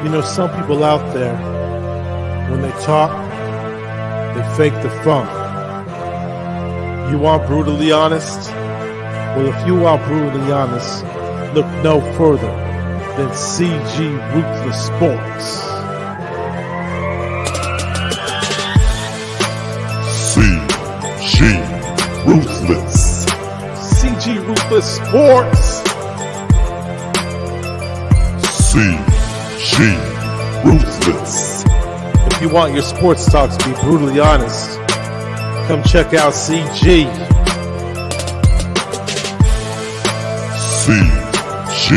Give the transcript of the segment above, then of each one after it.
You know, some people out there, when they talk, they fake the funk. You want brutally honest? Well, if you want brutally honest, look no further than CG Ruthless Sports. CG Ruthless. CG Ruthless Sports. CG Ruthless. If you want your sports talk to be brutally honest, come check out CG. CG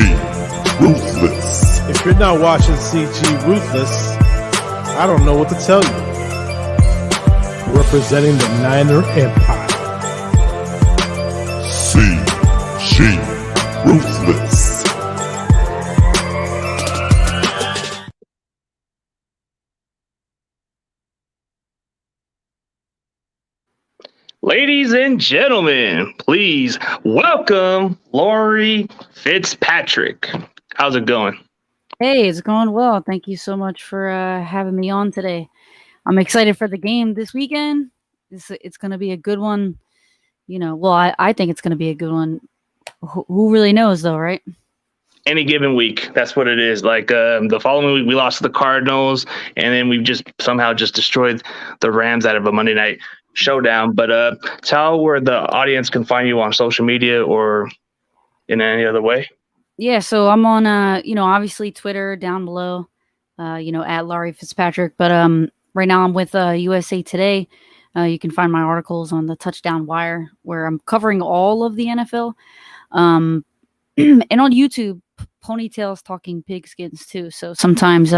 Ruthless. If you're not watching CG Ruthless, I don't know what to tell you. Representing the Niner Empire. CG Ruthless. Ladies and gentlemen, please welcome Laurie Fitzpatrick. How's it going? Hey, it's going well. Thank you so much for having me on today. I'm excited for the game this weekend. It's going to be a good one. You know, well, I think it's going to be a good one. Who really knows, though, right? Any given week, that's what it is. Like the following week, we lost to the Cardinals, and then we've just somehow just destroyed the Rams out of a Monday night showdown. But tell where the audience can find you on social media or in any other way. Yeah, so I'm on, obviously Twitter down below, at Laurie Fitzpatrick. But right now I'm with USA Today. You can find my articles on the Touchdown Wire, where I'm covering all of the NFL. And on YouTube, Ponytails Talking Pigskins too. So sometimes,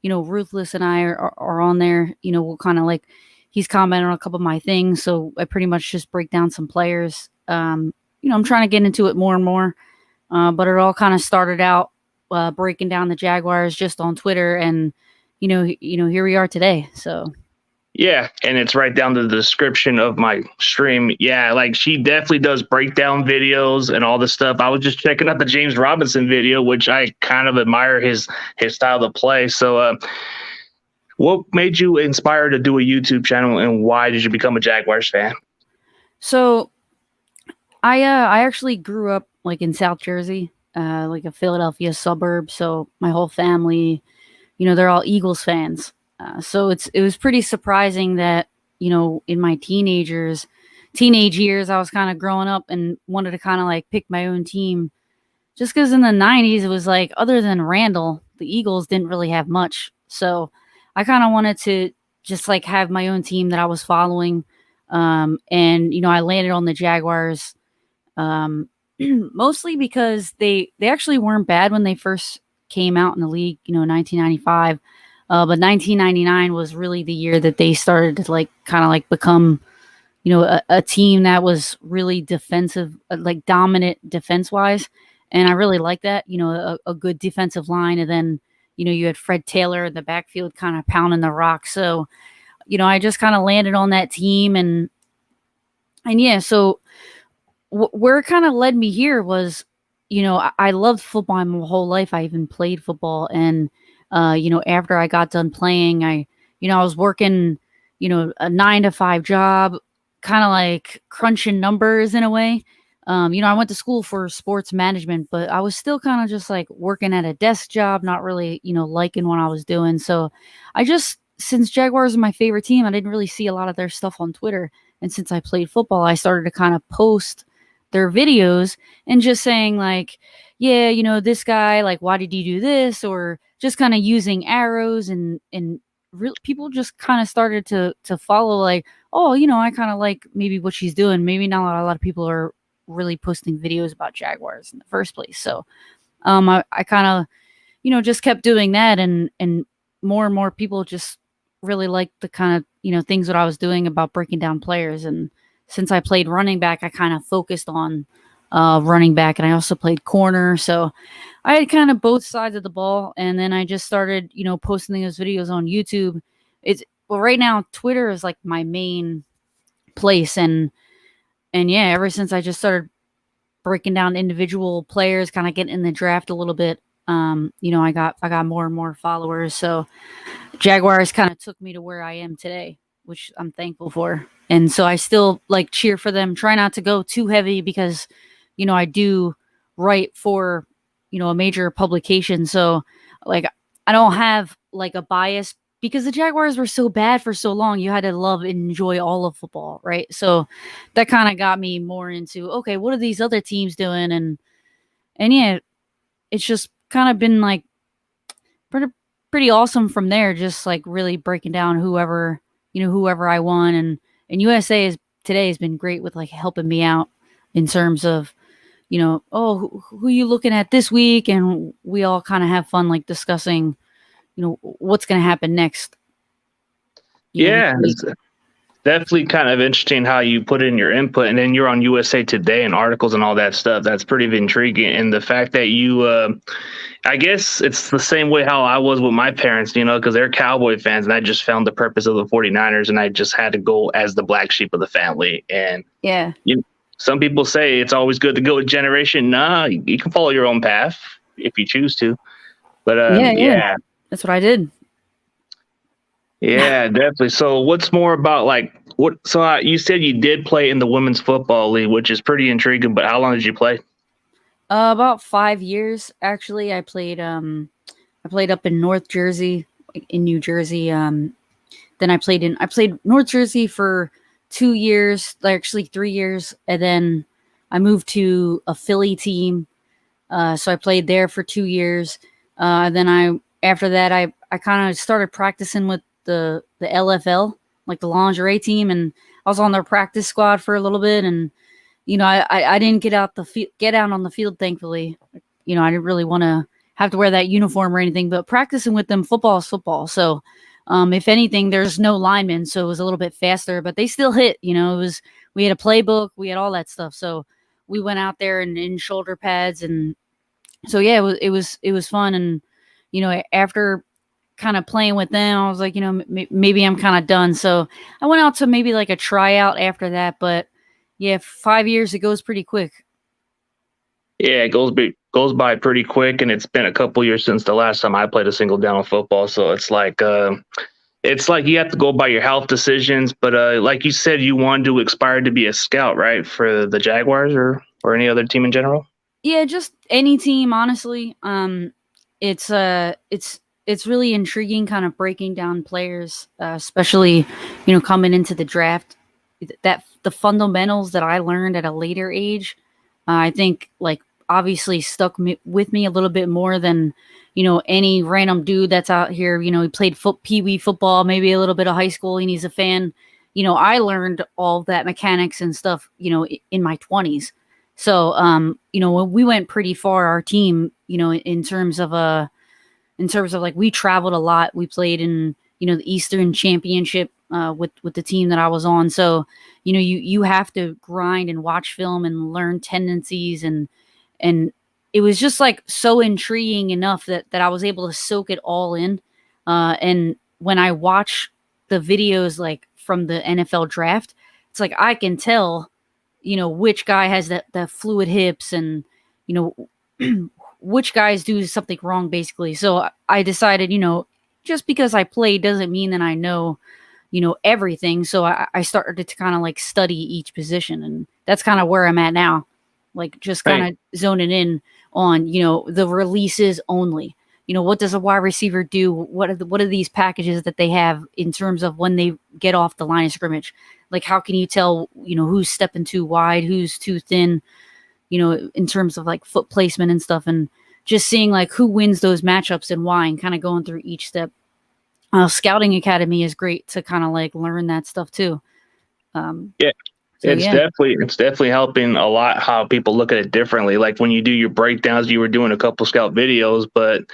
Ruthless and I are on there. You know, we'll kind of like, he's commented on a couple of my things. So I pretty much just break down some players. I'm trying to get into it more and more. But it all kind of started out breaking down the Jaguars just on Twitter, and here we are today. So yeah, and it's right down to the description of my stream. Yeah, like she definitely does breakdown videos and all this stuff. I was just checking out the James Robinson video, which I kind of admire his style of play. So, what made you inspired to do a YouTube channel, and why did you become a Jaguars fan? So, I actually grew up like in South Jersey, like a Philadelphia suburb. So my whole family, they're all Eagles fans. So it was pretty surprising that, in my teenage years, I was kind of growing up and wanted to kind of like pick my own team, just because in the 90s, it was like, other than Randall, the Eagles didn't really have much. So I kind of wanted to just like have my own team that I was following. And, I landed on the Jaguars. Mostly because they actually weren't bad when they first came out in the league, 1995. But 1999 was really the year that they started to like kind of like become, a team that was really defensive, like dominant defense wise. And I really like that, a good defensive line. And then, you had Fred Taylor in the backfield kind of pounding the rock. So, I just kind of landed on that team and yeah, so where it kind of led me here was, I loved football my whole life. I even played football. And, after I got done playing, I was working, a 9-to-5 job, kind of like crunching numbers in a way. I went to school for sports management, but I was still kind of just like working at a desk job, not really, liking what I was doing. So since Jaguars are my favorite team, I didn't really see a lot of their stuff on Twitter. And since I played football, I started to kind of post their videos and just saying like, yeah, this guy, like, why did you do this? Or just kind of using arrows and people just kind of started to follow like, oh, I kind of like maybe what she's doing. Maybe not a lot of people are really posting videos about Jaguars in the first place. So I kind of, just kept doing that and more people just really liked the kind of, things that I was doing about breaking down players. And since I played running back, I kind of focused on running back, and I also played corner. So I had kind of both sides of the ball. And then I just started, posting those videos on YouTube. Right now, Twitter is like my main place. And yeah, ever since I just started breaking down individual players, kind of getting in the draft a little bit, I got more and more followers. So Jaguars kind of took me to where I am today, which I'm thankful for. And so I still like cheer for them. Try not to go too heavy because, I do write for, a major publication. So like I don't have like a bias because the Jaguars were so bad for so long. You had to love and enjoy all of football, right? So that kind of got me more into, okay, what are these other teams doing? And yeah, it's just kind of been like pretty awesome from there. Just like really breaking down whoever I won, and USA is today has been great with like helping me out in terms of oh, who you looking at this week, and we all kind of have fun like discussing what's going to happen next. Yeah, it's definitely kind of interesting how you put in your input, and then you're on USA Today and articles and all that stuff. That's pretty intriguing, and the fact that you, I guess it's the same way how I was with my parents, because they're Cowboy fans, and I just found the purpose of the 49ers, and I just had to go as the black sheep of the family. And yeah, some people say it's always good to go with generation. Nah, you can follow your own path if you choose to. But yeah, that's what I did. Yeah, definitely. So what's more about like what? So you said you did play in the women's football league, which is pretty intriguing. But how long did you play? About 5 years actually. I played up in North Jersey, in New Jersey. Then I played North Jersey for 2 years, actually 3 years, and then I moved to a Philly team. So I played there for 2 years. Then after that I kind of started practicing with the LFL, like the lingerie team, and I was on their practice squad for a little bit, and I didn't get out on the field, thankfully. I didn't really want to have to wear that uniform or anything, but practicing with them, football is football. So if anything, there's no linemen, so it was a little bit faster, but they still hit. We had a playbook, we had all that stuff, so we went out there in shoulder pads, and so yeah, it was fun. And after kind of playing with them, I was like, maybe I'm kind of done. So I went out to maybe like a tryout after that. But yeah, 5 years, it goes pretty quick. Yeah, it goes by pretty quick, and it's been a couple years since the last time I played a single down football. So it's like you have to go by your health decisions. But like you said, you wanted to aspire to be a scout, right, for the Jaguars or any other team in general? Yeah, just any team, honestly. It's really intriguing, kind of breaking down players, especially coming into the draft. That the fundamentals that I learned at a later age, I think like obviously stuck with me a little bit more than any random dude that's out here. He played pee-wee football, maybe a little bit of high school, and he's a fan. I learned all that mechanics and stuff in my 20s. So when we went pretty far, our team, in terms of like we traveled a lot. We played in the Eastern Championship with the team that I was on. So you have to grind and watch film and learn tendencies, and it was just like so intriguing enough that I was able to soak it all in. And when I watch the videos like from the NFL draft, it's like I can tell which guy has the fluid hips, and which guys do something wrong, basically. So I decided, just because I play doesn't mean that I know, everything. So I started to kind of like study each position, and that's kind of where I'm at now. Like just kind of zoning in on, the releases only. What does a wide receiver do? What are these packages that they have in terms of when they get off the line of scrimmage? Like, how can you tell, who's stepping too wide, who's too thin, in terms of like foot placement and stuff, and just seeing like who wins those matchups and why, and kind of going through each step. Scouting Academy is great to kind of like learn that stuff too. Yeah. It's definitely helping a lot how people look at it differently. Like when you do your breakdowns, you were doing a couple scout videos, but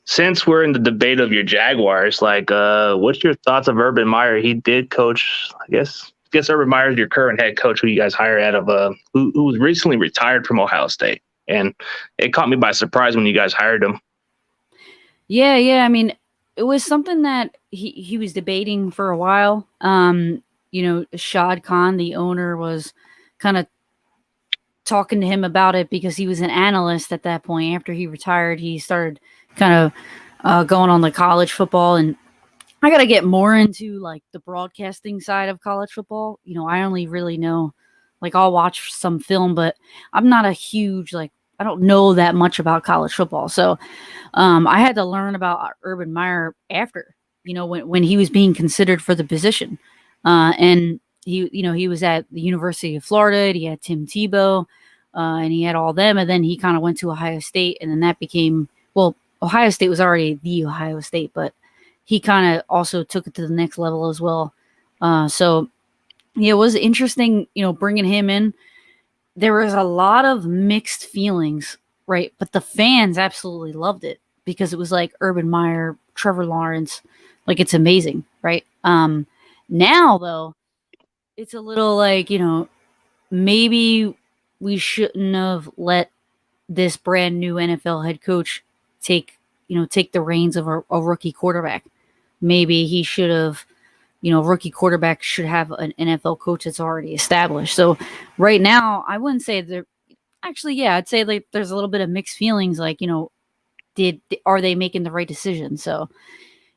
since we're in the debate of your Jaguars, like what's your thoughts of Urban Meyer? He did coach, I guess Urban Meyer is your current head coach, who you guys hired out of who was recently retired from Ohio State. And it caught me by surprise when you guys hired him. Yeah. I mean, it was something that he was debating for a while. Shad Khan, the owner, was kind of talking to him about it because he was an analyst at that point. After he retired, he started kind of going on the college football, and I got to get more into like the broadcasting side of college football. I only really know, like, I'll watch some film, but I'm not a huge, like, I don't know that much about college football. So I had to learn about Urban Meyer after, when he was being considered for the position. And he was at the University of Florida, and he had Tim Tebow, and he had all them. And then he kind of went to Ohio State, and then that became, well, Ohio State was already the Ohio State, but he kind of also took it to the next level as well. So it was interesting, bringing him in. There was a lot of mixed feelings, right? But the fans absolutely loved it because it was like Urban Meyer, Trevor Lawrence, like, it's amazing, right? Now though, it's a little like, maybe we shouldn't have let this brand new NFL head coach take the reins of a rookie quarterback. Maybe he should have, rookie quarterback should have an NFL coach that's already established. So right now, I wouldn't say they're actually, yeah, I'd say like there's a little bit of mixed feelings. Like, are they making the right decision? So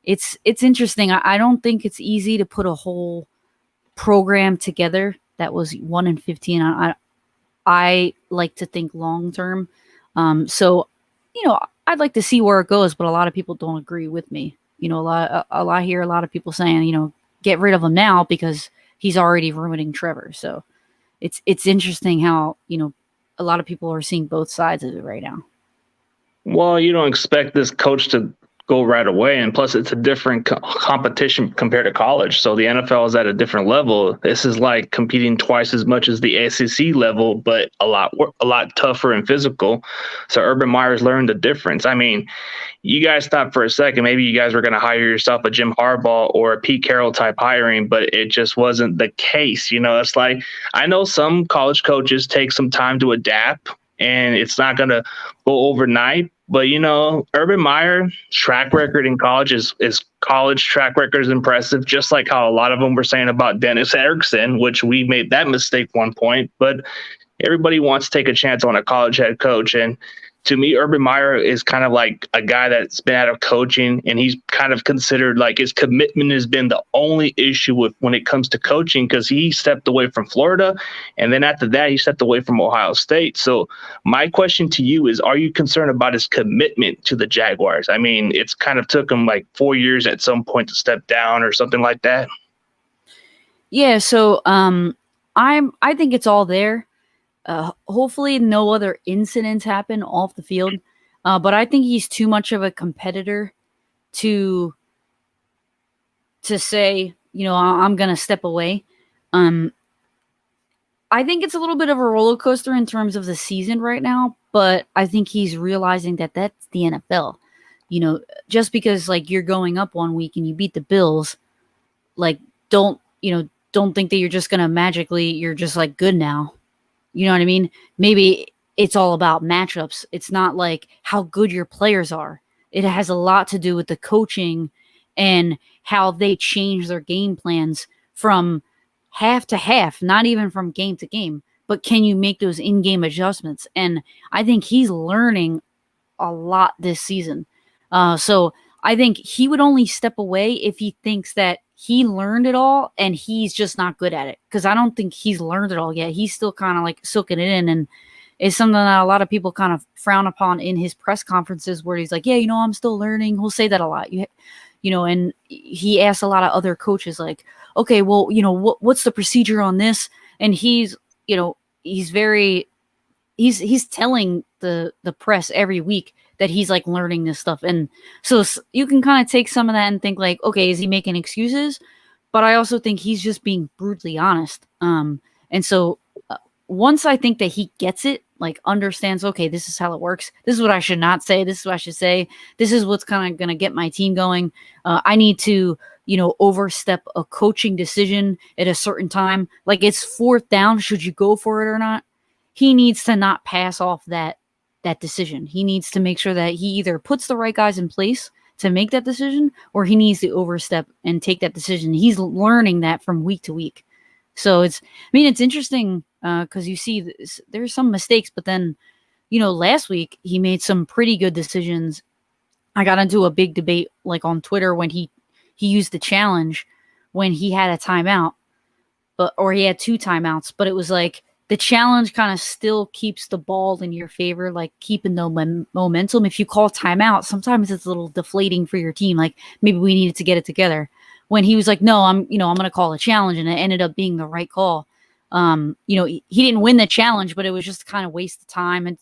it's interesting. I don't think it's easy to put a whole program together that was 1-15. I like to think long term. So, I'd like to see where it goes, but a lot of people don't agree with me. I hear a lot of people saying, get rid of him now because he's already ruining Trevor. So it's interesting how, a lot of people are seeing both sides of it right now. Well, you don't expect this coach to go right away. And plus, it's a different competition compared to college. So the NFL is at a different level. This is like competing twice as much as the SEC level, but a lot tougher and physical. So Urban Meyer's learned the difference. I mean, you guys thought for a second maybe you guys were going to hire yourself a Jim Harbaugh or a Pete Carroll type hiring, but it just wasn't the case. It's like, I know some college coaches take some time to adapt, and it's not going to go overnight. But, Urban Meyer's track record in college is college track record is impressive, just like how a lot of them were saying about Dennis Erickson, which we made that mistake one point. But everybody wants to take a chance on a college head coach. And to me, Urban Meyer is kind of like a guy that's been out of coaching, and he's kind of considered like his commitment has been the only issue when it comes to coaching, because he stepped away from Florida, and then after that, he stepped away from Ohio State. So my question to you is, are you concerned about his commitment to the Jaguars? I mean, it's kind of took him like 4 years at some point to step down or something like that. Yeah. So I think it's all there. Hopefully no other incidents happen off the field. But I think he's too much of a competitor to say, I'm going to step away. I think it's a little bit of a roller coaster in terms of the season right now, but I think he's realizing that that's the NFL. Just because like you're going up one week and you beat the Bills, like don't think that you're just going to you're just like good now. You know what I mean? Maybe it's all about matchups. It's not like how good your players are. It has a lot to do with the coaching and how they change their game plans from half to half, not even from game to game. But can you make those in-game adjustments? And I think he's learning a lot this season. So I think he would only step away if he thinks that he learned it all and he's just not good at it. Because I don't think he's learned it all yet. He's still kind of like soaking it in. And it's something that a lot of people kind of frown upon in his press conferences where he's like, yeah, I'm still learning. He'll say that a lot. And he asks a lot of other coaches like, okay, well, what's the procedure on this? And he's telling the press every week that he's like learning this stuff. And so you can kind of take some of that and think like, okay, is he making excuses? But I also think he's just being brutally honest. And so once I think that he gets it, like understands, okay, this is how it works. This is what I should not say. This is what I should say. This is what's kind of going to get my team going. I need to, overstep a coaching decision at a certain time. Like it's fourth down. Should you go for it or not? He needs to not pass off that decision. He needs to make sure that he either puts the right guys in place to make that decision, or he needs to overstep and take that decision. He's learning that from week to week. So it's interesting because you see there's some mistakes, but then, last week he made some pretty good decisions. I got into a big debate like on Twitter when he used the challenge when he had a timeout, or he had 2 timeouts, but it was like the challenge kind of still keeps the ball in your favor, like keeping the momentum. If you call timeout, sometimes it's a little deflating for your team. Like maybe we needed to get it together. When he was like, no, I'm going to call a challenge, and it ended up being the right call. He didn't win the challenge, but it was just kind of waste of time. And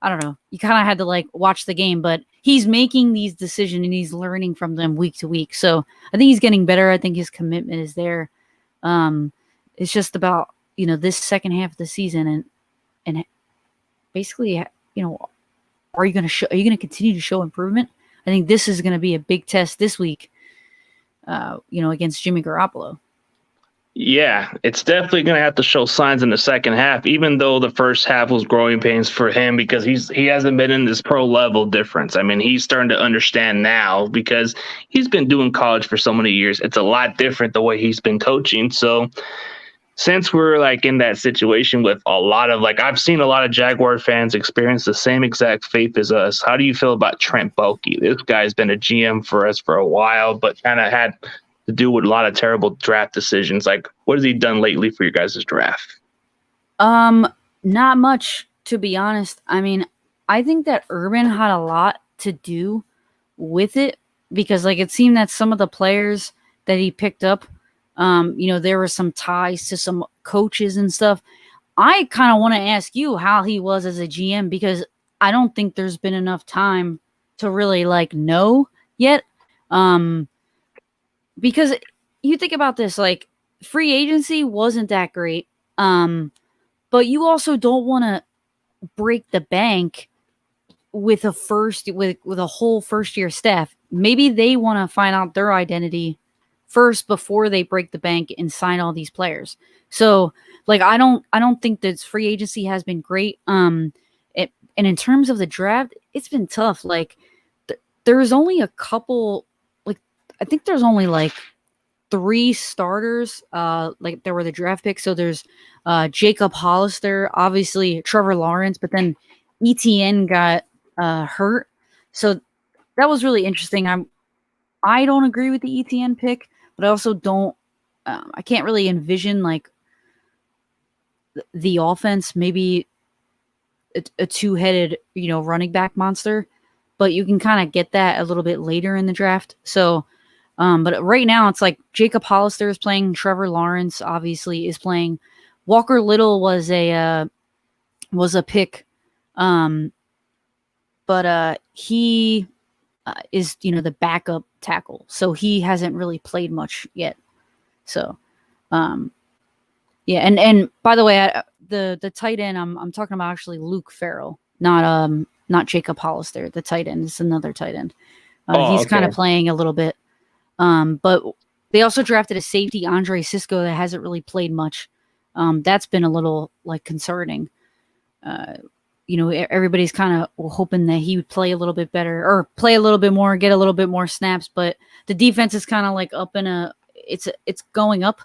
I don't know, you kind of had to like watch the game, but he's making these decisions and he's learning from them week to week. So I think he's getting better. I think his commitment is there. It's just about, this second half of the season and basically, are you going to continue to show improvement? I think this is going to be a big test this week, against Jimmy Garoppolo. Yeah, it's definitely going to have to show signs in the second half, even though the first half was growing pains for him because he hasn't been in this pro level difference. I mean, he's starting to understand now because he's been doing college for so many years. It's a lot different the way he's been coaching. So since we're like in that situation with a lot of I've seen a lot of Jaguar fans experience the same exact fate as us. How do you feel about Trent Baalke? This guy's been a GM for us for a while, but kind of had to do with a lot of terrible draft decisions. Like, what has he done lately for your guys' draft? Not much, to be honest. I mean, I think that Urban had a lot to do with it because it seemed that some of the players that he picked up, there were some ties to some coaches and stuff. I kind of want to ask you how he was as a GM because I don't think there's been enough time to really know yet. Because you think about this, free agency wasn't that great. But you also don't want to break the bank with a whole first year staff. Maybe they want to find out their identity first before they break the bank and sign all these players. So I don't think that free agency has been great. And in terms of the draft, it's been tough. There's only a couple, I think there's only 3 starters. There were the draft picks. So there's Jacob Hollister, obviously Trevor Lawrence, but then ETN got hurt. So that was really interesting. I don't agree with the ETN pick, but I also don't. I can't really envision the offense. Maybe a 2-headed running back monster, but you can kind of get that a little bit later in the draft. So. But right now it's Jacob Hollister is playing. Trevor Lawrence obviously is playing. Walker Little was a pick. But he is, the backup tackle. So he hasn't really played much yet. So, yeah. And by the way, the tight end, I'm talking about actually Luke Farrell, not Jacob Hollister. The tight end is another tight end. He's kind of playing a little bit. But they also drafted a safety, Andre Cisco, that hasn't really played much. That's been a little concerning. Everybody's kind of hoping that he would play a little bit better or play a little bit more, get a little bit more snaps. But the defense is kind of up in it's going up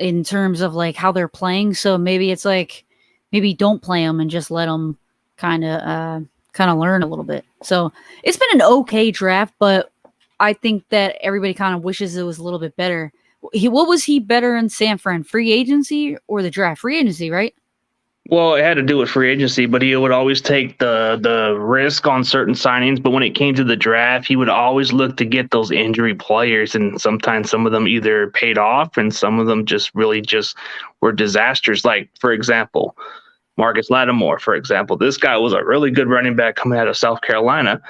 in terms of how they're playing. So maybe it's maybe don't play them and just let them kind of learn a little bit. So it's been an okay draft, but I think that everybody kind of wishes it was a little bit better. What was he better in San Fran? Free agency or the draft? Free agency, right? Well, it had to do with free agency, but he would always take the risk on certain signings. But when it came to the draft, he would always look to get those injury players. And sometimes some of them either paid off and some of them just were disasters. Like, for example, Marcus Lattimore, for example. This guy was a really good running back coming out of South Carolina.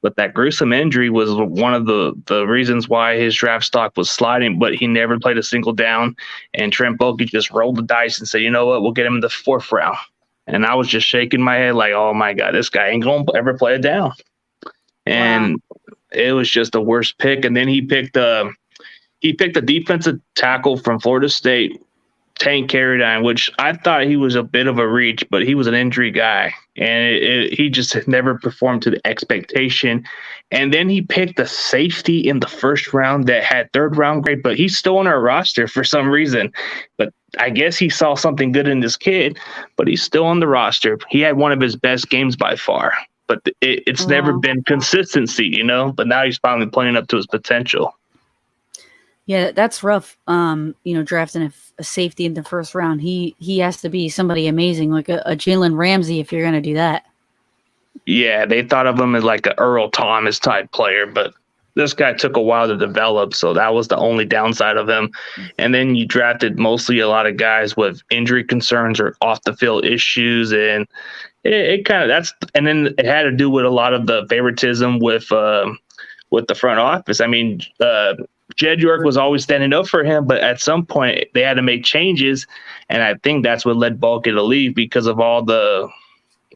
But that gruesome injury was one of the reasons why his draft stock was sliding, but he never played a single down. And Trent Baalke just rolled the dice and said, you know what, we'll get him in the 4th round. And I was just shaking my head oh, my God, this guy ain't going to ever play it down. And It was just the worst pick. And then he picked a defensive tackle from Florida State Tank Carradine, which I thought he was a bit of a reach, but he was an injury guy, and he just never performed to the expectation. And then he picked a safety in the first round that had third round grade, but he's still on our roster for some reason. But I guess he saw something good in this kid, but he's still on the roster. He had one of his best games by far, but it's never been consistency, you know. But now he's finally playing up to his potential. Yeah, that's rough. Drafting a safety in the first round. He has to be somebody amazing, like a Jalen Ramsey, if you're gonna do that. Yeah, they thought of him as like an Earl Thomas type player, but this guy took a while to develop, so that was the only downside of him. And then you drafted mostly a lot of guys with injury concerns or off the field issues, and it kind of and then it had to do with a lot of the favoritism with the front office. I mean, Jed York was always standing up for him, but at some point they had to make changes, and I think that's what led Balky to leave because of all the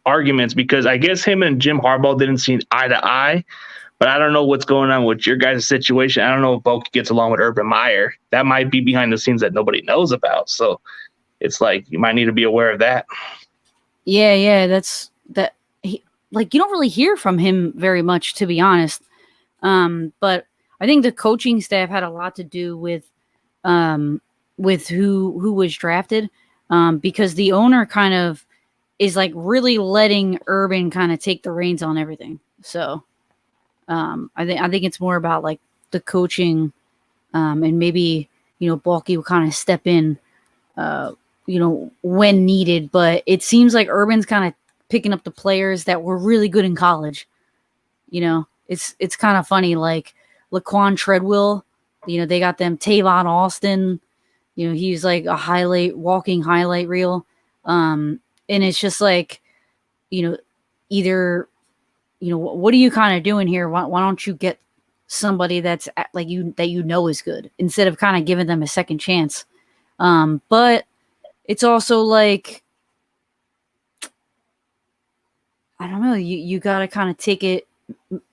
arguments. Because I guess him and Jim Harbaugh didn't see eye to eye, but I don't know what's going on with your guys' situation. I don't know if Balky gets along with Urban Meyer. That might be behind the scenes that nobody knows about. So it's like you might need to be aware of that. Yeah, that's that. You don't really hear from him very much, to be honest. But I think the coaching staff had a lot to do with who was drafted, because the owner kind of is like really letting Urban kind of take the reins on everything. So I think it's more about like the coaching, and maybe Balky will kind of step in, when needed. But it seems like Urban's kind of picking up the players that were really good in college. It's kind of funny, like Laquan Treadwell, they got them Tavon Austin, he's like a walking highlight reel. And it's just like, either, what are you kind of doing here? Why don't you get somebody that's like that is good instead of kind of giving them a second chance? But it's also like, I don't know, you got to kind of take it.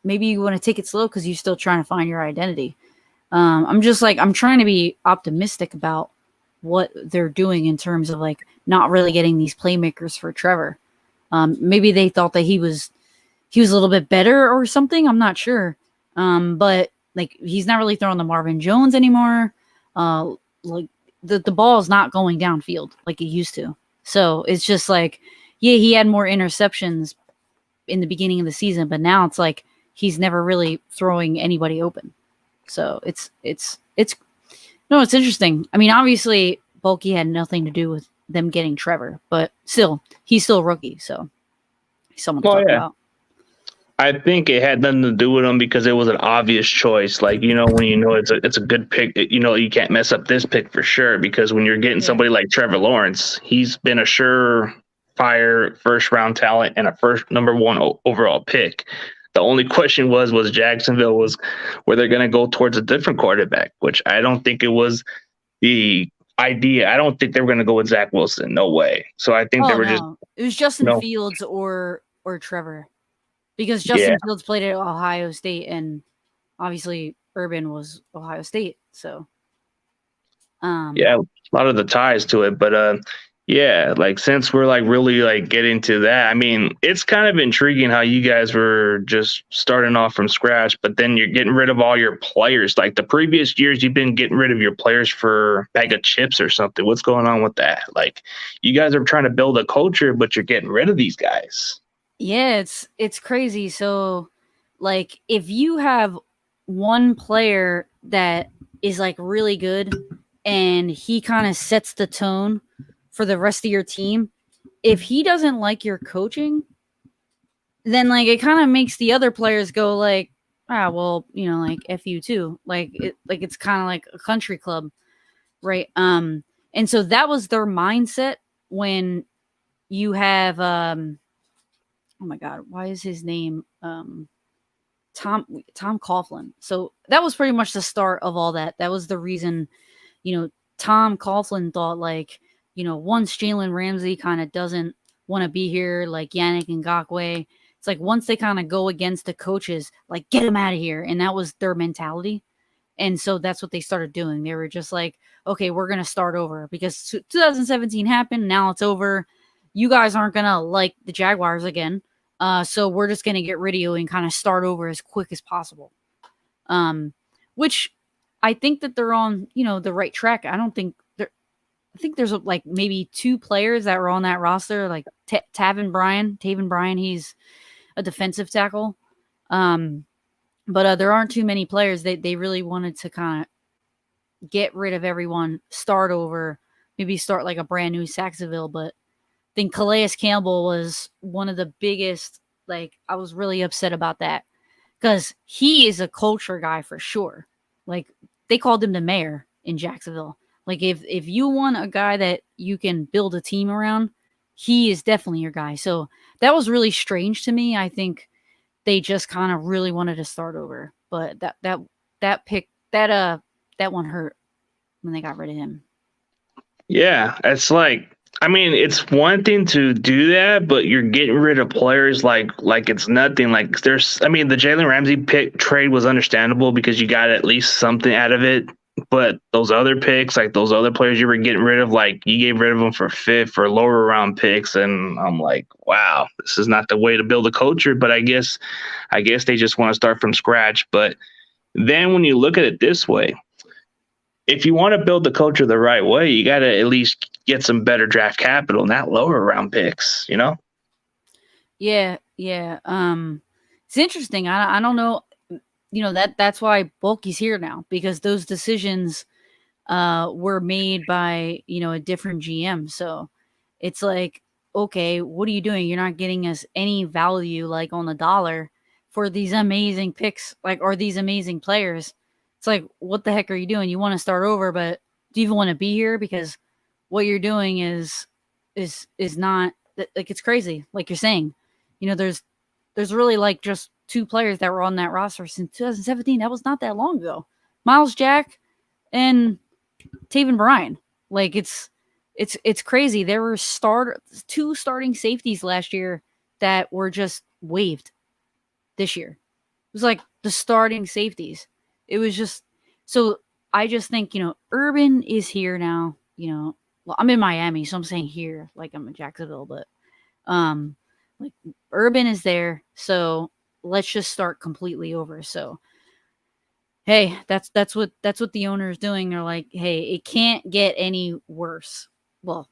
Maybe you want to take it slow because you're still trying to find your identity. I'm trying to be optimistic about what they're doing in terms of like not really getting these playmakers for Trevor. Maybe they thought that he was a little bit better or something. I'm not sure. But like he's not really throwing the Marvin Jones anymore. Like the ball is not going downfield like it used to. So it's just like, yeah, he had more interceptions in the beginning of the season, but now it's like he's never really throwing anybody open. So it's interesting. I mean, obviously Bulky had nothing to do with them getting Trevor, but still, he's still a rookie, so he's someone to talk about. I think it had nothing to do with him because it was an obvious choice. Like, when it's a good pick, you can't mess up this pick for sure, because when you're getting somebody like Trevor Lawrence, he's been a surefire first round talent and a first number one overall pick. The only question was Jacksonville were they going to go towards a different quarterback, which I don't think it was the idea. I don't think they were going to go with Zach Wilson. No way. So I think it was Justin Fields or Trevor, because Justin Fields played at Ohio State and obviously Urban was Ohio State. So a lot of the ties to it, but like since we're like really like getting to that, I mean, it's kind of intriguing how you guys were just starting off from scratch, but then you're getting rid of all your players. Like the previous years, you've been getting rid of your players for a bag of chips or something. What's going on with that? Like you guys are trying to build a culture, but you're getting rid of these guys. Yeah, it's crazy. So like if you have one player that is like really good and he kind of sets the tone for the rest of your team, if he doesn't like your coaching, then like it kind of makes the other players go like, like F you too. Like it's kind of like a country club, right? And so that was their mindset when you have oh my God, why is his name Tom Coughlin? So that was pretty much the start of all that. That was the reason, Tom Coughlin thought like, once Jalen Ramsey kind of doesn't want to be here, like Yannick Ngakoue, it's like once they kind of go against the coaches, like get him out of here. And that was their mentality. And so that's what they started doing. They were just like, okay, we're going to start over because 2017 happened. Now it's over. You guys aren't going to like the Jaguars again. So we're just going to get rid of you and kind of start over as quick as possible. Which I think that they're on, the right track. I think there's like maybe 2 players that were on that roster, like Taven Bryan. He's a defensive tackle. But there aren't too many players. They really wanted to kind of get rid of everyone, start over, maybe start like a brand new Saxonville. But I think Calais Campbell was one of the biggest, like, I was really upset about that because he is a culture guy for sure. Like, they called him the mayor in Jacksonville. Like, if you want a guy that you can build a team around, he is definitely your guy. So that was really strange to me. I think they just kind of really wanted to start over. But that one hurt when they got rid of him. Yeah, it's like, I mean, it's one thing to do that, but you're getting rid of players like it's nothing. Like, the Jalen Ramsey pick trade was understandable because you got at least something out of it. But those other picks, like those other players you were getting rid of, like you gave rid of them for 5th or lower round picks, and I'm like, wow, this is not the way to build a culture. But I guess they just want to start from scratch. But then when you look at it this way, if you want to build the culture the right way, you got to at least get some better draft capital, not lower round picks, Yeah. It's interesting. I don't know. That's why Bulky's here now, because those decisions were made by, a different GM. So it's like, okay, what are you doing? You're not getting us any value, like, on the dollar for these amazing picks, like, or these amazing players. It's like, what the heck are you doing? You want to start over, but do you even want to be here? Because what you're doing is not, like, it's crazy. Like you're saying, there's really like just 2 players that were on that roster since 2017. That was not that long ago. Miles Jack and Taven Bryan. Like, it's crazy. There were 2 starting safeties last year that were just waived this year. It was like the starting safeties. It was just, so I just think, Urban is here now. Well, I'm in Miami, so I'm saying here, like I'm in Jacksonville, but like Urban is there, so let's just start completely over. So, hey, that's what the owner is doing. They're like, hey, it can't get any worse. Well,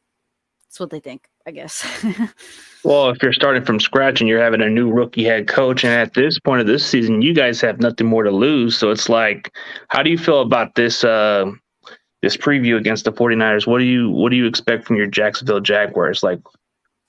that's what they think, I guess. Well, if you're starting from scratch and you're having a new rookie head coach, and at this point of this season, you guys have nothing more to lose. So it's like, how do you feel about this this preview against the 49ers? What do you expect from your Jacksonville Jaguars? Like,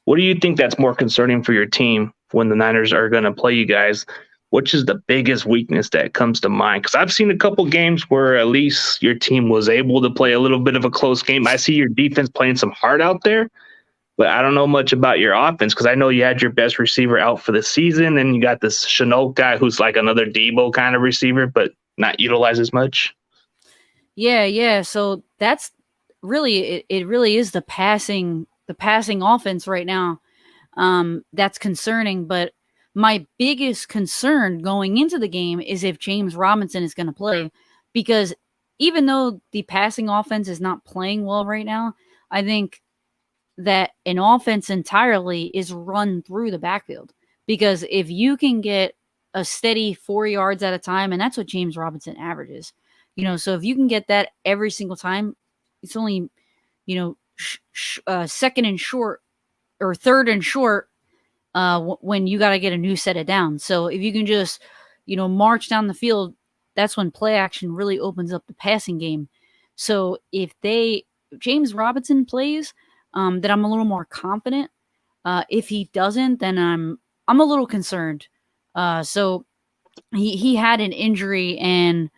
what do you think that's more concerning for your team when the Niners are going to play you guys? Which is the biggest weakness that comes to mind? Because I've seen a couple games where at least your team was able to play a little bit of a close game. I see your defense playing some heart out there, but I don't know much about your offense because I know you had your best receiver out for the season, and you got this Chenault guy who's like another Debo kind of receiver, but not utilized as much. Yeah. So that's really it. Really is the passing offense right now. That's concerning, but my biggest concern going into the game is if James Robinson is going to play, because even though the passing offense is not playing well right now, I think that an offense entirely is run through the backfield, because if you can get a steady 4 yards at a time, and that's what James Robinson averages, so if you can get that every single time, it's only, second and short or third and short when you got to get a new set of downs. So if you can just, march down the field, that's when play action really opens up the passing game. So if James Robinson plays, then I'm a little more confident. If he doesn't, then I'm a little concerned. So he had an injury, and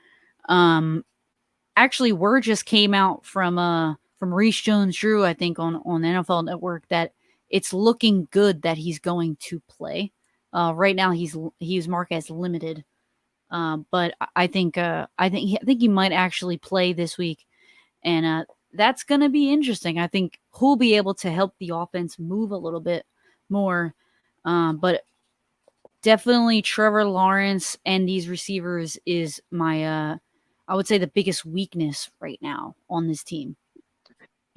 actually word just came out from Reese Jones-Drew, I think on NFL Network, that it's looking good that he's going to play. Right now he's marked as limited, but I think he might actually play this week, and that's going to be interesting. I think he'll be able to help the offense move a little bit more, but definitely Trevor Lawrence and these receivers is my I would say, the biggest weakness right now on this team.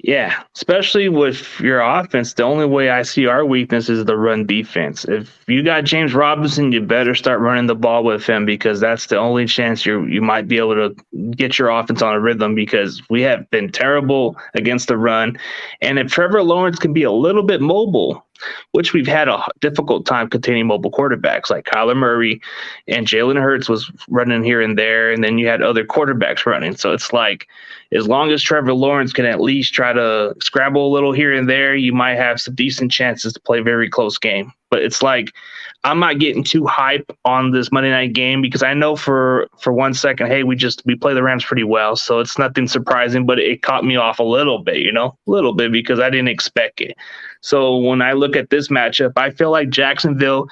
Yeah, especially with your offense, the only way I see our weakness is the run defense. If you got James Robinson, you better start running the ball with him because that's the only chance you might be able to get your offense on a rhythm because we have been terrible against the run. And if Trevor Lawrence can be a little bit mobile, which we've had a difficult time containing mobile quarterbacks like Kyler Murray and Jalen Hurts was running here and there, and then you had other quarterbacks running. So it's like, as long as Trevor Lawrence can at least try to scrabble a little here and there, you might have some decent chances to play a very close game. But it's like, I'm not getting too hype on this Monday night game because I know for 1 second, hey, we play the Rams pretty well, so it's nothing surprising, but it caught me off a little bit, because I didn't expect it. So when I look at this matchup, I feel like Jacksonville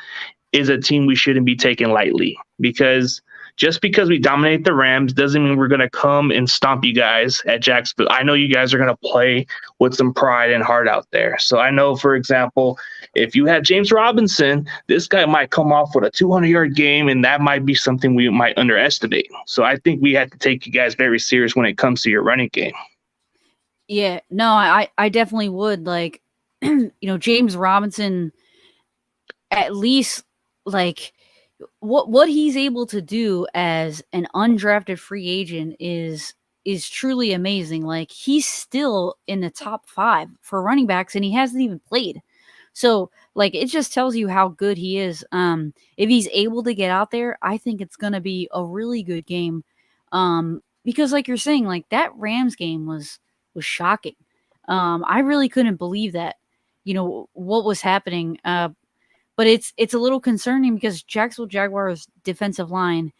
is a team we shouldn't be taking lightly because just because we dominate the Rams doesn't mean we're going to come and stomp you guys at Jacksonville. I know you guys are going to play with some pride and heart out there. So I know, for example, if you have James Robinson, this guy might come off with a 200-yard game, and that might be something we might underestimate. So I think we have to take you guys very serious when it comes to your running game. Yeah, no, I definitely would. Like, James Robinson, at least, like, what he's able to do as an undrafted free agent is truly amazing. Like, he's still in the top 5 for running backs, and he hasn't even played. So, like, it just tells you how good he is. If he's able to get out there, I think it's going to be a really good game. Because, like you're saying, like, that Rams game was shocking. I really couldn't believe that, what was happening. But it's a little concerning because Jacksonville Jaguars defensive line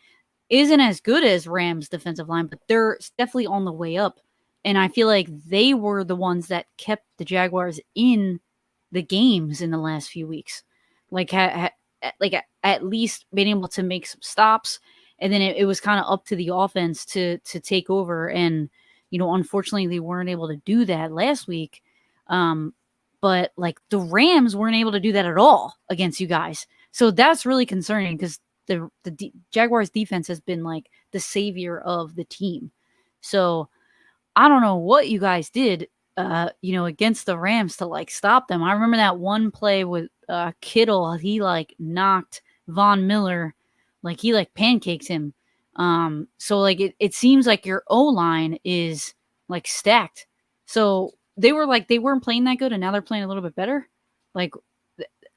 isn't as good as Rams defensive line, but they're definitely on the way up. And I feel like they were the ones that kept the Jaguars in the games in the last few weeks. Like, at least being able to make some stops. And then it was kind of up to the offense to take over. And, unfortunately they weren't able to do that last week. But like the Rams weren't able to do that at all against you guys. So that's really concerning because the Jaguars defense has been like the savior of the team. So I don't know what you guys did, against the Rams to like stop them. I remember that one play with Kittle. He like knocked Von Miller, like he like pancakes him. So like it seems like your O-line is like stacked. So they weren't playing that good, and now they're playing a little bit better. Like,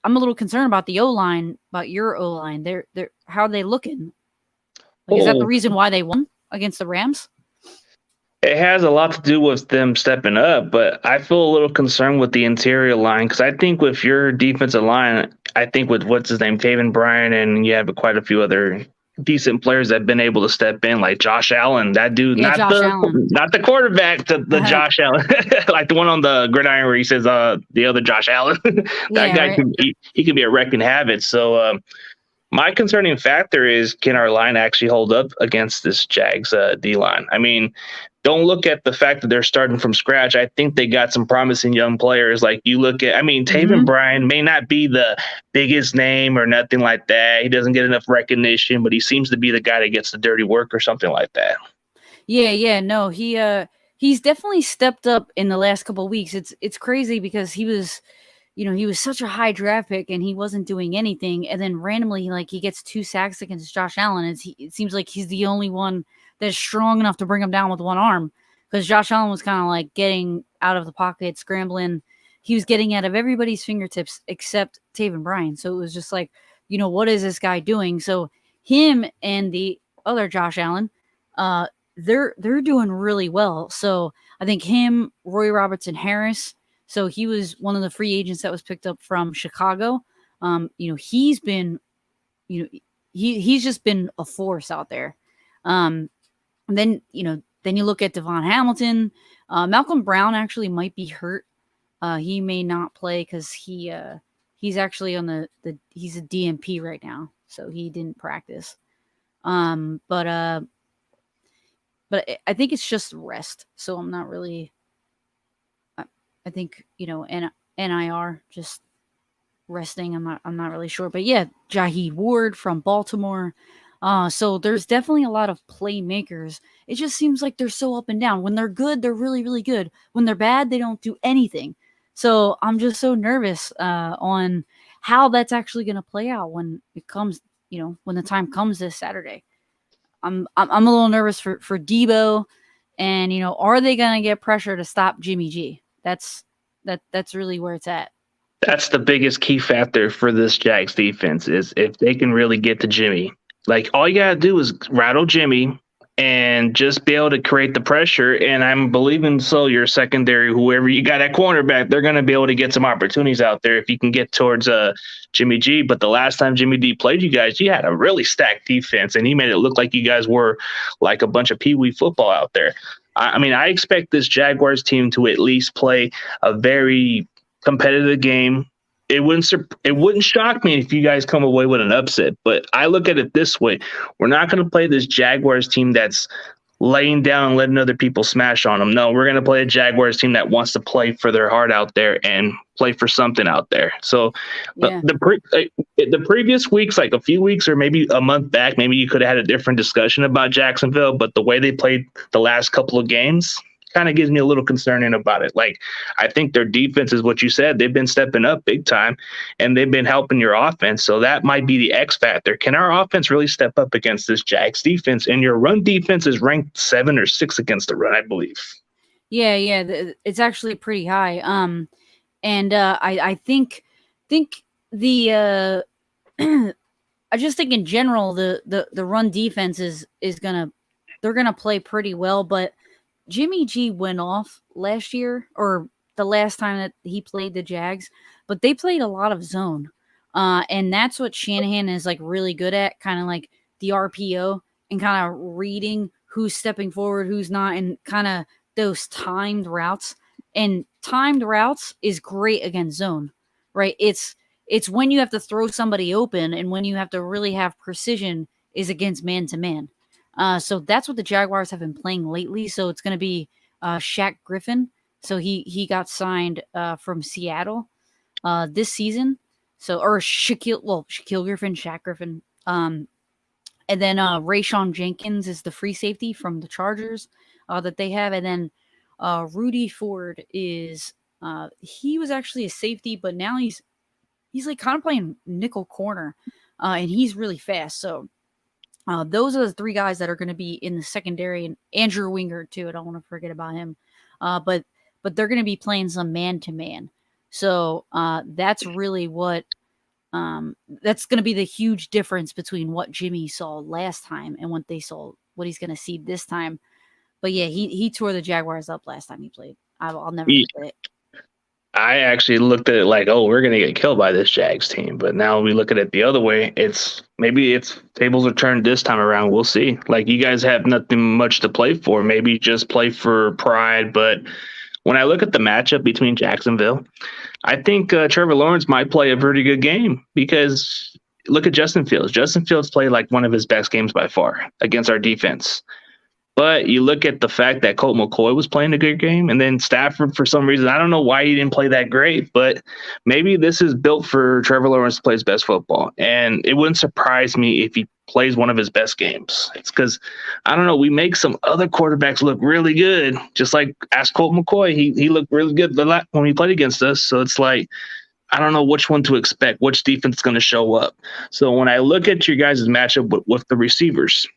I'm a little concerned about the O-line, about your O-line. They're how are they looking? Like, is that the reason why they won against the Rams? It has a lot to do with them stepping up, but I feel a little concerned with the interior line because I think with your defensive line, I think with what's his name, Taven Bryan, and you have quite a few other decent players that have been able to step in, like Josh Allen. That dude, Yeah, not the quarterback, the Josh Allen, like the one on the gridiron where he says the other Josh Allen. That guy, right? He can be a wrecking havoc. So my concerning factor is, can our line actually hold up against this Jags D-line? I mean, don't look at the fact that they're starting from scratch. I think they got some promising young players. Like you look at, Taven Bryan may not be the biggest name or nothing like that. He doesn't get enough recognition, but he seems to be the guy that gets the dirty work or something like that. Yeah, no, he's definitely stepped up in the last couple of weeks. It's crazy because he was such a high draft pick and he wasn't doing anything. And then randomly, like, he gets 2 sacks against Josh Allen. It seems like he's the only one that's strong enough to bring him down with one arm because Josh Allen was kind of like getting out of the pocket, scrambling. He was getting out of everybody's fingertips except Taven Bryan. So it was just like, what is this guy doing? So him and the other Josh Allen, they're doing really well. So I think him, Roy Robertson Harris, so he was one of the free agents that was picked up from Chicago. He's been, he's just been a force out there. Then you look at Devon Hamilton. Malcolm Brown actually might be hurt. He may not play because he's actually on he's a DMP right now, so he didn't practice. But I think it's just rest. So I'm not really. I think NIR just resting. I'm not really sure, but yeah, Jahi Ward from Baltimore. So there's definitely a lot of playmakers. It just seems like they're so up and down. When they're good, they're really, really good. When they're bad, they don't do anything. So I'm just so nervous on how that's actually going to play out when it comes, when the time comes this Saturday. I'm a little nervous for Debo, and are they going to get pressure to stop Jimmy G? That's really where it's at. That's the biggest key factor for this Jags defense is if they can really get to Jimmy. Like all you gotta do is rattle Jimmy and just be able to create the pressure. And I'm believing so your secondary, whoever you got at cornerback, they're gonna be able to get some opportunities out there if you can get towards Jimmy G. But the last time Jimmy D played you guys, you had a really stacked defense, and he made it look like you guys were like a bunch of pee-wee football out there. I mean, I expect this Jaguars team to at least play a very competitive game. It wouldn't shock me if you guys come away with an upset, but I look at it this way. We're not going to play this Jaguars team that's laying down and letting other people smash on them. No, we're going to play a Jaguars team that wants to play for their heart out there and play for something out there. So Yeah. the previous weeks, like a few weeks or maybe a month back, maybe you could have had a different discussion about Jacksonville, but the way they played the last couple of games kind of gives me a little concerning about it. Like, I think their defense is what you said. They've been stepping up big time, and they've been helping your offense. So that might be the X factor. Can our offense really step up against this Jags defense? And your run defense is ranked 7 or 6 against the run, I believe. Yeah, it's actually pretty high. And I think the I just think in general the run defense they're gonna play pretty well, but Jimmy G went off last year or the last time that he played the Jags, but they played a lot of zone. And that's what Shanahan is like really good at, kind of like the RPO and kind of reading who's stepping forward, who's not, and kind of those timed routes. And timed routes is great against zone, right? It's when you have to throw somebody open and when you have to really have precision is against man to man. So that's what the Jaguars have been playing lately. So it's going to be Shaq Griffin. So he got signed from Seattle this season. So or Shaquille Griffin, Shaq Griffin. And then Rayshawn Jenkins is the free safety from the Chargers that they have. And then Rudy Ford is he was actually a safety, but now he's like kind of playing nickel corner, and he's really fast. So those are the three guys that are going to be in the secondary, and Andrew Wingard too. I don't want to forget about him. But they're going to be playing some man to man. So that's really what that's going to be the huge difference between what Jimmy saw last time and what he's going to see this time. But yeah, he tore the Jaguars up last time he played. I'll never forget it. I actually looked at it like, oh, we're going to get killed by this Jags team. But now we look at it the other way. Maybe it's tables are turned this time around. We'll see. Like, you guys have nothing much to play for. Maybe just play for pride. But when I look at the matchup between Jacksonville, I think Trevor Lawrence might play a pretty good game because look at Justin Fields. Justin Fields played like one of his best games by far against our defense. But you look at the fact that Colt McCoy was playing a good game, and then Stafford, for some reason, I don't know why he didn't play that great, but maybe this is built for Trevor Lawrence to play his best football. And it wouldn't surprise me if he plays one of his best games. It's because, I don't know, we make some other quarterbacks look really good, just like ask Colt McCoy. He looked really good when he played against us. So it's like, I don't know which one to expect, which defense is going to show up. So when I look at your guys' matchup with the receivers,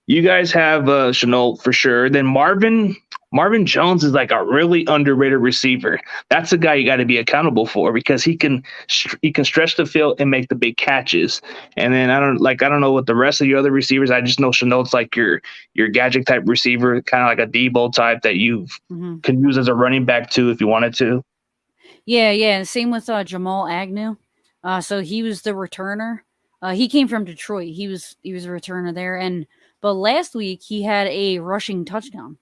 you guys have Shenault for sure. Then Marvin Jones is like a really underrated receiver. That's a guy you got to be accountable for because he can stretch the field and make the big catches. And then I don't know what the rest of your other receivers. I just know Chenault's like your gadget type receiver, kind of like a Debo type that you can use as a running back too if you wanted to. Yeah. Same with Jamal Agnew. So he was the returner. He came from Detroit. He was a returner there, but last week he had a rushing touchdown.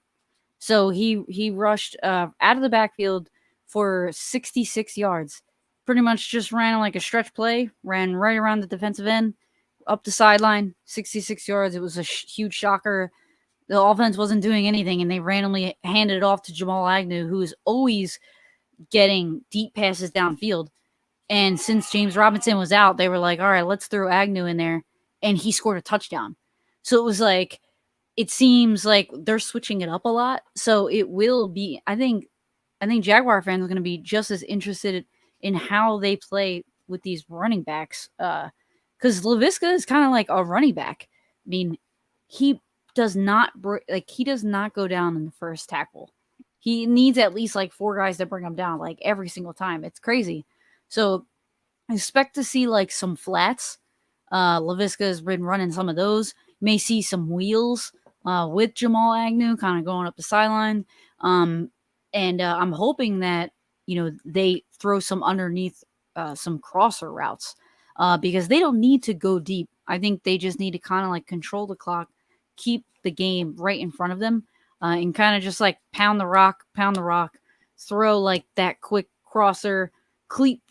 So he rushed out of the backfield for 66 yards. Pretty much just ran like a stretch play, ran right around the defensive end, up the sideline, 66 yards. It was a huge shocker. The offense wasn't doing anything, and they randomly handed it off to Jamal Agnew, who is always getting deep passes downfield. And since James Robinson was out, they were like, all right, let's throw Agnew in there. and he scored a touchdown. So it was like, it seems like they're switching it up a lot. So it will be, I think Jaguar fans are going to be just as interested in how they play with these running backs. Because Laviska is kind of like a running back. I mean, he does not he does not go down in the first tackle. He needs at least like 4 guys to bring him down like every single time. It's crazy. So I expect to see like some flats. Laviska has been running some of those. May see some wheels with Jamal Agnew kind of going up the sideline. And I'm hoping that, they throw some underneath some crosser routes because they don't need to go deep. I think they just need to kind of like control the clock, keep the game right in front of them, and kind of just like pound the rock, throw like that quick crosser,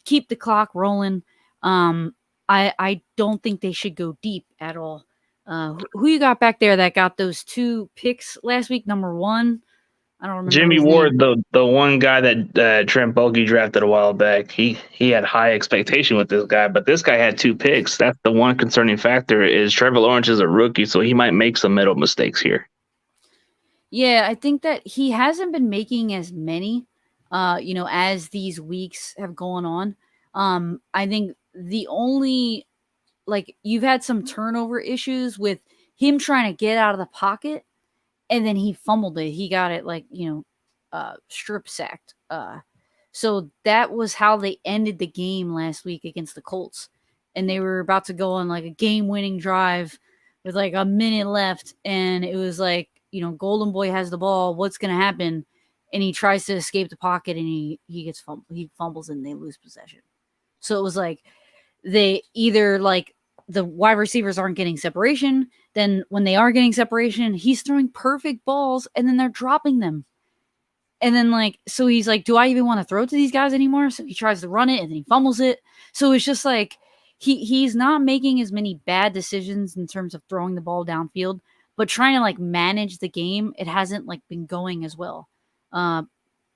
keep the clock rolling. I don't think they should go deep at all. Who you got back there that got those 2 picks last week? Number 1, I don't remember. Jimmy Ward, the one guy that Trent Baalke drafted a while back. He had high expectation with this guy, but this guy had 2 picks. That's the one concerning factor is Trevor Lawrence is a rookie, so he might make some middle mistakes here. Yeah, I think that he hasn't been making as many, as these weeks have gone on. I think the only, like, you've had some turnover issues with him trying to get out of the pocket, and then he fumbled it. He got it, like, strip sacked. So that was how they ended the game last week against the Colts. And they were about to go on, like, a game-winning drive with, like, a minute left, and it was like, Golden Boy has the ball. What's going to happen? And he tries to escape the pocket, and he fumbles, and they lose possession. So it was like they either, like, the wide receivers aren't getting separation. Then when they are getting separation, he's throwing perfect balls, and then they're dropping them. And then, like, so he's like, do I even want to throw to these guys anymore? So he tries to run it, and then he fumbles it. So it's just like he's not making as many bad decisions in terms of throwing the ball downfield, but trying to, like, manage the game, it hasn't, like, been going as well.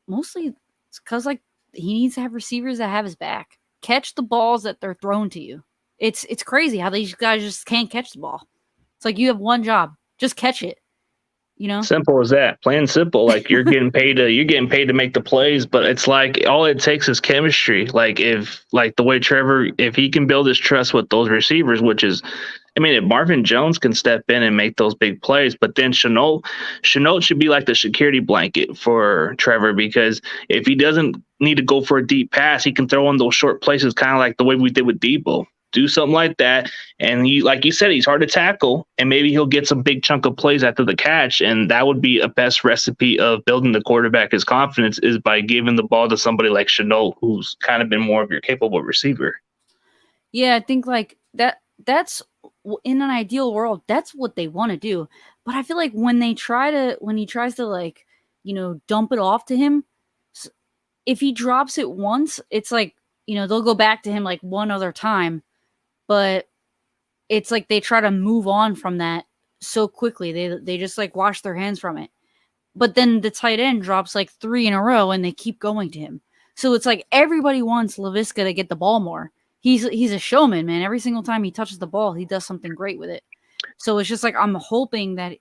Mostly it's because, like, he needs to have receivers that have his back. Catch the balls that they're thrown to you. It's crazy how these guys just can't catch the ball. It's like you have one job. Just catch it. Simple as that. Plain simple. Like you're getting paid to make the plays, but it's like all it takes is chemistry. Like if the way Trevor, if he can build his trust with those receivers, which is, I mean, if Marvin Jones can step in and make those big plays, but then Shenault should be like the security blanket for Trevor, because if he doesn't need to go for a deep pass, he can throw in those short places, kind of like the way we did with Debo. Do something like that, and he, like you said, he's hard to tackle, and maybe he'll get some big chunk of plays after the catch, and that would be a best recipe of building the quarterback his confidence is by giving the ball to somebody like Shenault, who's kind of been more of your capable receiver. Yeah, I think like that's in an ideal world, that's what they want to do. But I feel like when he tries to, like, dump it off to him, if he drops it once, it's like, they'll go back to him like one other time. But it's like they try to move on from that so quickly. They just, like, wash their hands from it. But then the tight end drops like 3 in a row, and they keep going to him. So it's like everybody wants Laviska to get the ball more. He's a showman, man. Every single time he touches the ball, he does something great with it. So it's just like I'm hoping that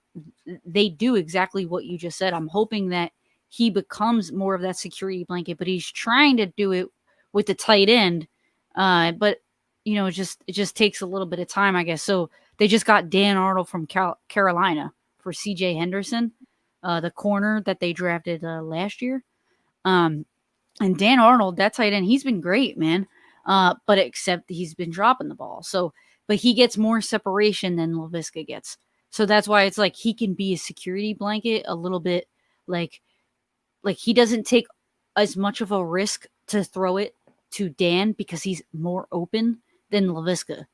they do exactly what you just said. I'm hoping that he becomes more of that security blanket, but he's trying to do it with the tight end. But it just takes a little bit of time, I guess. So they just got Dan Arnold from Carolina for C.J. Henderson, the corner that they drafted last year. And Dan Arnold, that tight end, he's been great, man. But except he's been dropping the ball. So, but he gets more separation than Laviska gets. So that's why it's like he can be a security blanket a little bit. Like he doesn't take as much of a risk to throw it to Dan because he's more open than Laviska,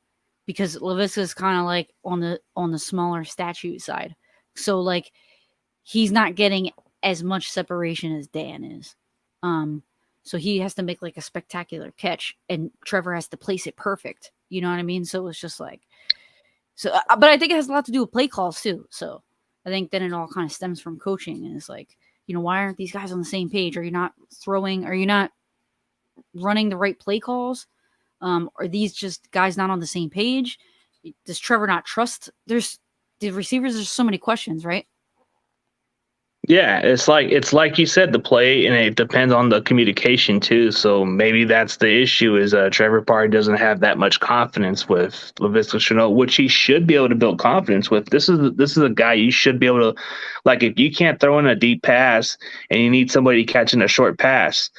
because Laviska is kind of like on the smaller statute side. So like he's not getting as much separation as Dan is. So he has to make like a spectacular catch, and Trevor has to place it perfect. You know what I mean? So it's just like, but I think it has a lot to do with play calls too. So I think then it all kind of stems from coaching, and it's like, why aren't these guys on the same page? Are you not throwing? Are you not running the right play calls? Are these just guys not on the same page? does Trevor not trust? There's the receivers. There's so many questions, right? Yeah, it's like you said, the play, and it depends on the communication too. So maybe that's the issue is Trevor probably doesn't have that much confidence with Laviska Shenault, which he should be able to build confidence with. This is a guy you should be able to, like, if you can't throw in a deep pass and you need somebody catching a short pass.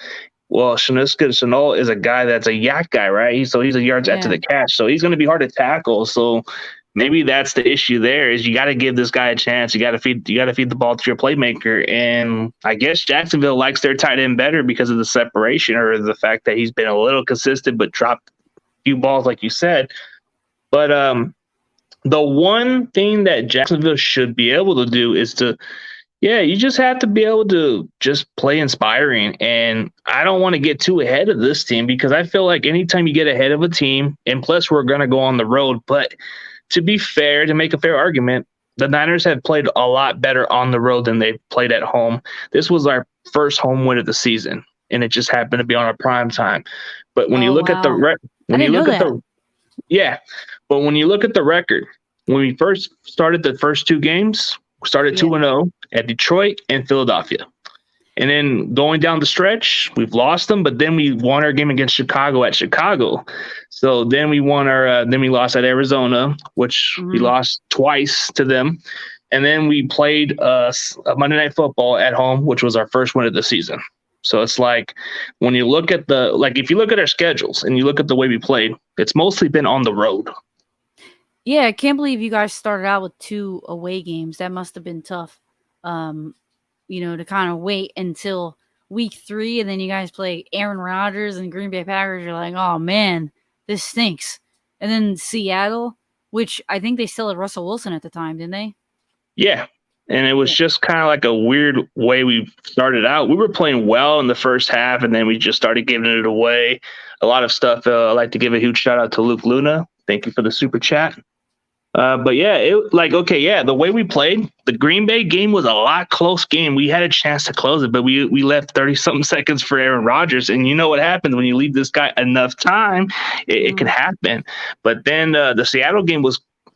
Well, Laviska Shenault is a guy that's a yak guy, right? So he's a yards after the catch, so he's going to be hard to tackle. So maybe that's the issue there is you got to give this guy a chance. You got to feed the ball to your playmaker. And I guess Jacksonville likes their tight end better because of the separation or the fact that he's been a little consistent but dropped a few balls, like you said. But the one thing that Jacksonville should be able to do is you just have to be able to just play inspiring. And I don't want to get too ahead of this team because I feel like anytime you get ahead of a team, and plus we're going to go on the road, but to be fair, to make a fair argument, the Niners have played a lot better on the road than they've played at home. This was our first home win of the season, and it just happened to be on a prime time. But when you look at the record, but when you look at the record, when we first started the first two games, we started 2-0 at Detroit and Philadelphia. And then going down the stretch, we've lost them, but then we won our game against Chicago at Chicago. So then we won then we lost at Arizona, which we lost twice to them. And then we played a Monday Night Football at home, which was our first win of the season. So it's like when you look at if you look at our schedules and you look at the way we played, it's mostly been on the road. Yeah, I can't believe you guys started out with 2 away games. That must have been tough. To kind of wait until week 3, and then you guys play Aaron Rodgers and Green Bay Packers. You're like, oh man, this stinks. And then Seattle, which I think they still had Russell Wilson at the time, didn't they? Yeah. And it was just kind of like a weird way we started out. We were playing well in the first half, and then we just started giving it away. A lot of stuff. I'd like to give a huge shout out to Luke Luna. Thank you for the super chat. But yeah, the way we played, the Green Bay game was a lot close game. We had a chance to close it, but we left 30-something seconds for Aaron Rodgers. And you know what happens when you leave this guy enough time, it can happen. But then the Seattle game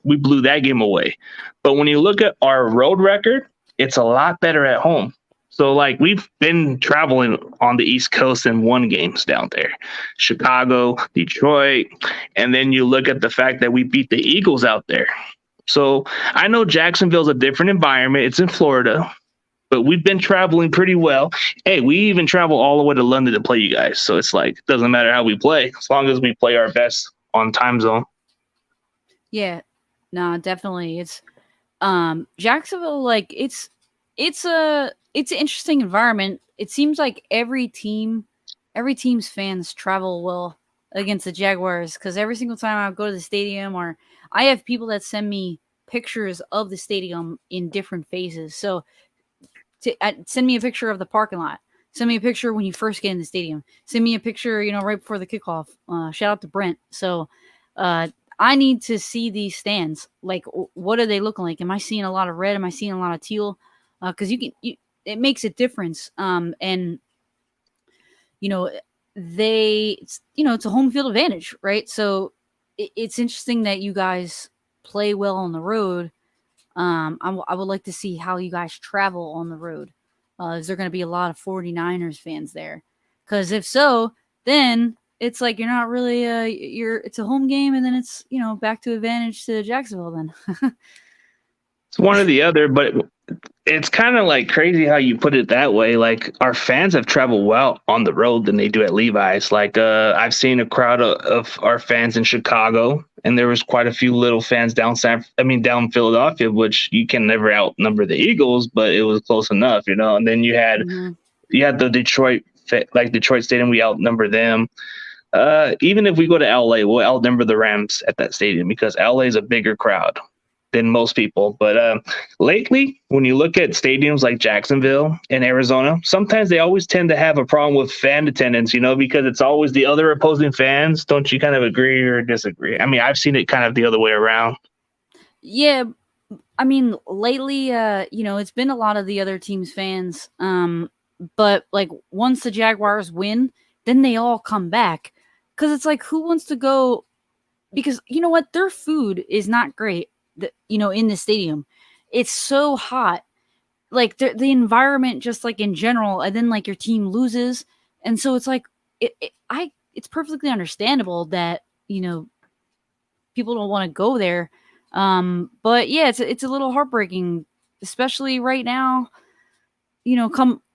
we blew that game away. But when you look at our road record, it's a lot better at home. So, we've been traveling on the East Coast and won games down there. Chicago, Detroit. And then you look at the fact that we beat the Eagles out there. So, I know Jacksonville's a different environment. It's in Florida. But we've been traveling pretty well. Hey, we even travel all the way to London to play you guys. So, it's it doesn't matter how we play as long as we play our best on time zone. Yeah. No, definitely. It's Jacksonville, it's an interesting environment. It seems like every team's fans travel well against the Jaguars because every single time I go to the stadium, or I have people that send me pictures of the stadium in different phases. So send me a picture of the parking lot. Send me a picture when you first get in the stadium. Send me a picture, right before the kickoff. Shout out to Brent. So I need to see these stands. What are they looking like? Am I seeing a lot of red? Am I seeing a lot of teal? Because it makes a difference. And it's a home field advantage, right? So it's interesting that you guys play well on the road. I would like to see how you guys travel on the road. Is there going to be a lot of 49ers fans there? Because if so, then it's you're not really it's a home game, and then it's back to advantage to Jacksonville. Then it's one or the other, but it's kind of crazy how you put it that way. Our fans have traveled well on the road than they do at Levi's. I've seen a crowd of our fans in Chicago, and there was quite a few little fans down Philadelphia, which you can never outnumber the Eagles, but it was close enough, And then you had the Detroit, Detroit Stadium, we outnumber them. Even if we go to LA, we'll outnumber the Rams at that stadium because LA is a bigger crowd than most people. But lately, when you look at stadiums like Jacksonville and Arizona, sometimes they always tend to have a problem with fan attendance, because it's always the other opposing fans. Don't you kind of agree or disagree? I mean, I've seen it kind of the other way around. Yeah. I mean, lately, it's been a lot of the other team's fans. But once the Jaguars win, then they all come back. Because it's who wants to go because you know what, their food is not great. In the stadium, it's so hot. Like the environment, just like in general, and then like your team loses, and so it's like it's perfectly understandable that people don't want to go there. But yeah, it's a little heartbreaking, especially right now.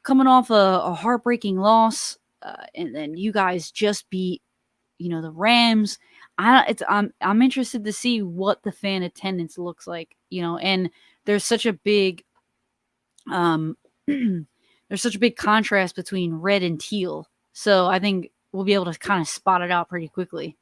Coming off a heartbreaking loss, and then you guys just beat the Rams. I'm interested to see what the fan attendance looks like. And there's such a big there's such a big contrast between red and teal. So I think we'll be able to kind of spot it out pretty quickly.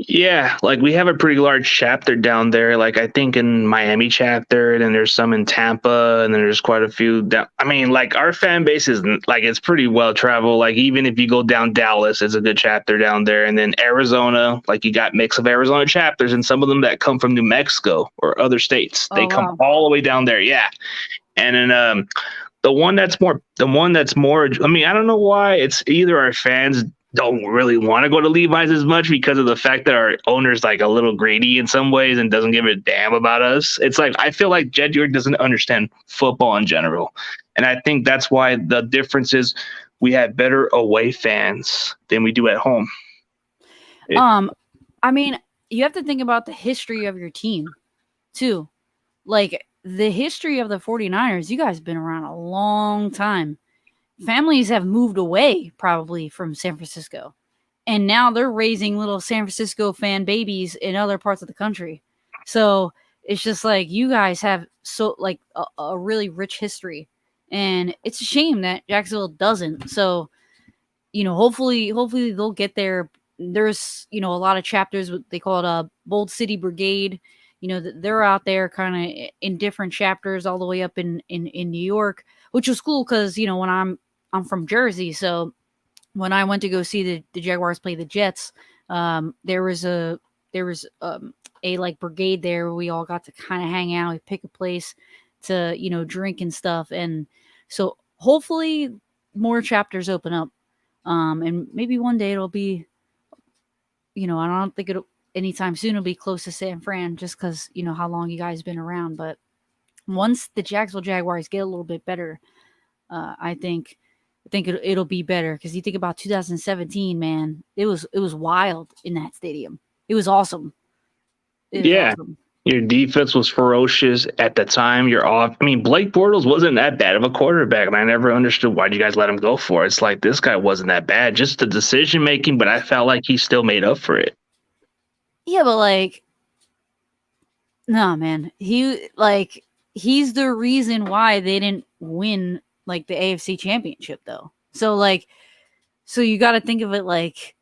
Yeah, like we have a pretty large chapter down there. Like I think in Miami chapter, and then there's some in Tampa, and then there's quite a few down. I mean, like our fan base is like it's pretty well traveled. Like even if you go down Dallas, it's a good chapter down there. And then Arizona, like you got mix of Arizona chapters, and some of them that come from New Mexico or other states. They come all the way down there. Yeah, and then the one that's more. I mean, I don't know why. It's either our fans don't really want to go to Levi's as much because of the fact that our owner's like a little greedy in some ways and doesn't give a damn about us. It's like I feel like Jed York doesn't understand football in general. And I think that's why the difference is we have better away fans than we do at home. I mean, you have to think about the history of your team too. Like the history of the 49ers, you guys have been around a long time. Families have moved away probably from San Francisco, and now they're raising little San Francisco fan babies in other parts of the country. So it's just like you guys have a really rich history, and it's a shame that Jacksonville doesn't. So, hopefully they'll get there. There's, a lot of chapters, they call it a Bold City Brigade. They're out there kind of in different chapters all the way up in New York, which was cool because, when I'm from Jersey, so when I went to go see the Jaguars play the Jets, there was a like brigade there where we all got to kind of hang out. We pick a place to drink and stuff, and so hopefully more chapters open up, and maybe one day it'll be, I don't think it'll anytime soon it'll be close to San Fran, just because how long you guys been around. But once the Jacksonville Jaguars get a little bit better, I think it'll be better, because you think about 2017, man, it was wild in that stadium. It was awesome. Awesome. Your defense was ferocious at the time. I mean, Blake Bortles wasn't that bad of a quarterback, and I never understood why you guys let him go for it. It's like this guy wasn't that bad, just the decision making, but I felt like he still made up for it. Yeah, but no, man, he's the reason why they didn't win like the AFC Championship, though. So so you got to think of it like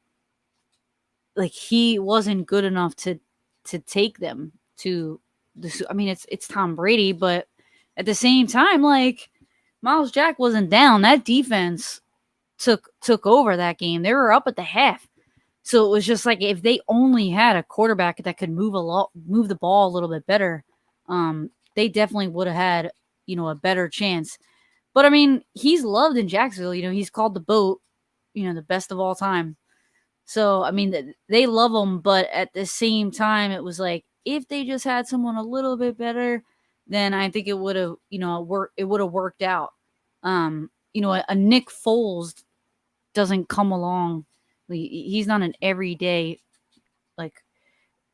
he wasn't good enough to take them to the. I mean, it's Tom Brady, but at the same time, Miles Jack wasn't down. That defense took over that game. They were up at the half, so it was just like if they only had a quarterback that could move the ball a little bit better, they definitely would have had a better chance. But I mean, he's loved in Jacksonville. He's called the GOAT, the best of all time. So I mean, they love him, but at the same time, it was like if they just had someone a little bit better, then I think it would have, it would have worked out. A Nick Foles doesn't come along. He's not an everyday.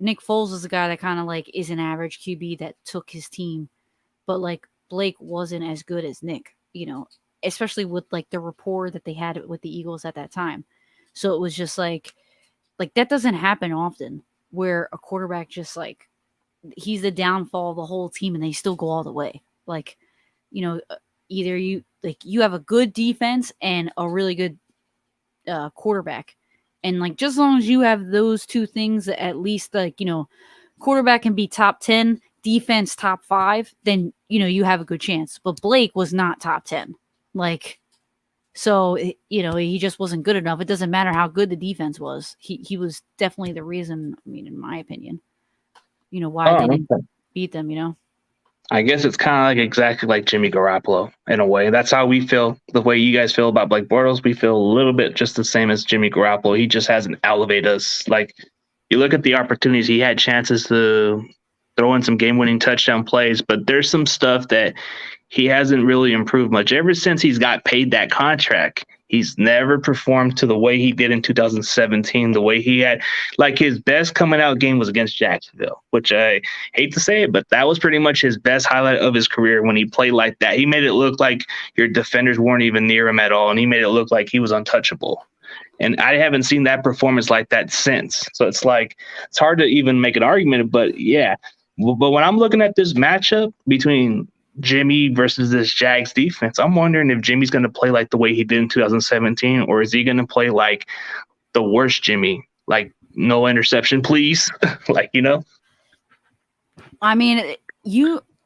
Nick Foles is a guy that kind of is an average QB that took his team, but Blake wasn't as good as Nick. Especially with the rapport that they had with the Eagles at that time. So it was just like that doesn't happen often, where a quarterback just he's the downfall of the whole team and they still go all the way. Either you have a good defense and a really good quarterback. And just as long as you have those two things, at least quarterback can be top 10, defense top 5, then you have a good chance. But Blake was not top 10. So he just wasn't good enough. It doesn't matter how good the defense was. He was definitely the reason, I mean, in my opinion, why they didn't beat them, I guess it's kind of exactly like Jimmy Garoppolo in a way. That's how we feel. The way you guys feel about Blake Bortles, we feel a little bit just the same as Jimmy Garoppolo. He just hasn't elevated us. you look at the opportunities, he had chances to throw in some game-winning touchdown plays, but there's some stuff that he hasn't really improved much. Ever since he's got paid that contract, he's never performed to the way he did in 2017, the way he had, like, his best coming out game was against Jacksonville, which I hate to say it, but that was pretty much his best highlight of his career when he played like that. He made it look like your defenders weren't even near him at all, and he made it look like he was untouchable. And I haven't seen that performance like that since. So it's like, it's hard to even make an argument, but yeah. But when I'm looking at this matchup between Jimmy versus this Jags defense, I'm wondering if Jimmy's going to play like the way he did in 2017, or is he going to play like the worst Jimmy, like no interception, please? Like, you know? I mean,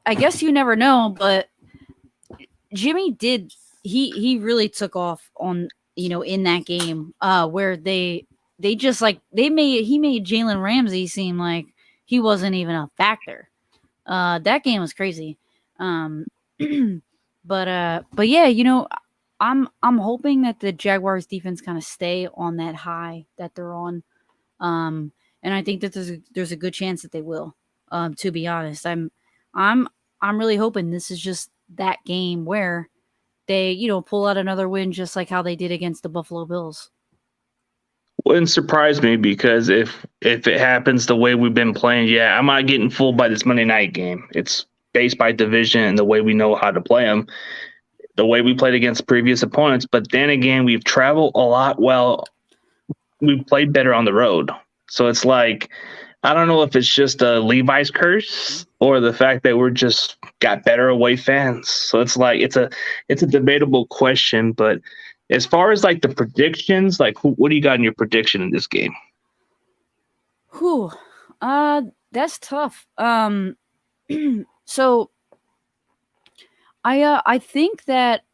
I guess you never know, but Jimmy did, he really took off on, in that game, where he made Jalen Ramsey seem like he wasn't even a factor. That game was crazy. But yeah, I'm hoping that the Jaguars defense kind of stay on that high that they're on. And I think that there's a good chance that they will. To be honest, I'm really hoping this is just that game where they, pull out another win, just like how they did against the Buffalo Bills. Wouldn't surprise me, because if it happens the way we've been playing, yeah, I'm not getting fooled by this Monday night game. It's based by division and the way we know how to play them, the way we played against previous opponents. But then again, we've traveled a lot. Well, we've played better on the road. So it's like, I don't know if it's just a Levi's curse or the fact that we're just got better away fans. So it's like, it's a debatable question. But as far as like the predictions, like what do you got in your prediction in this game? Whew. That's tough. So I think that,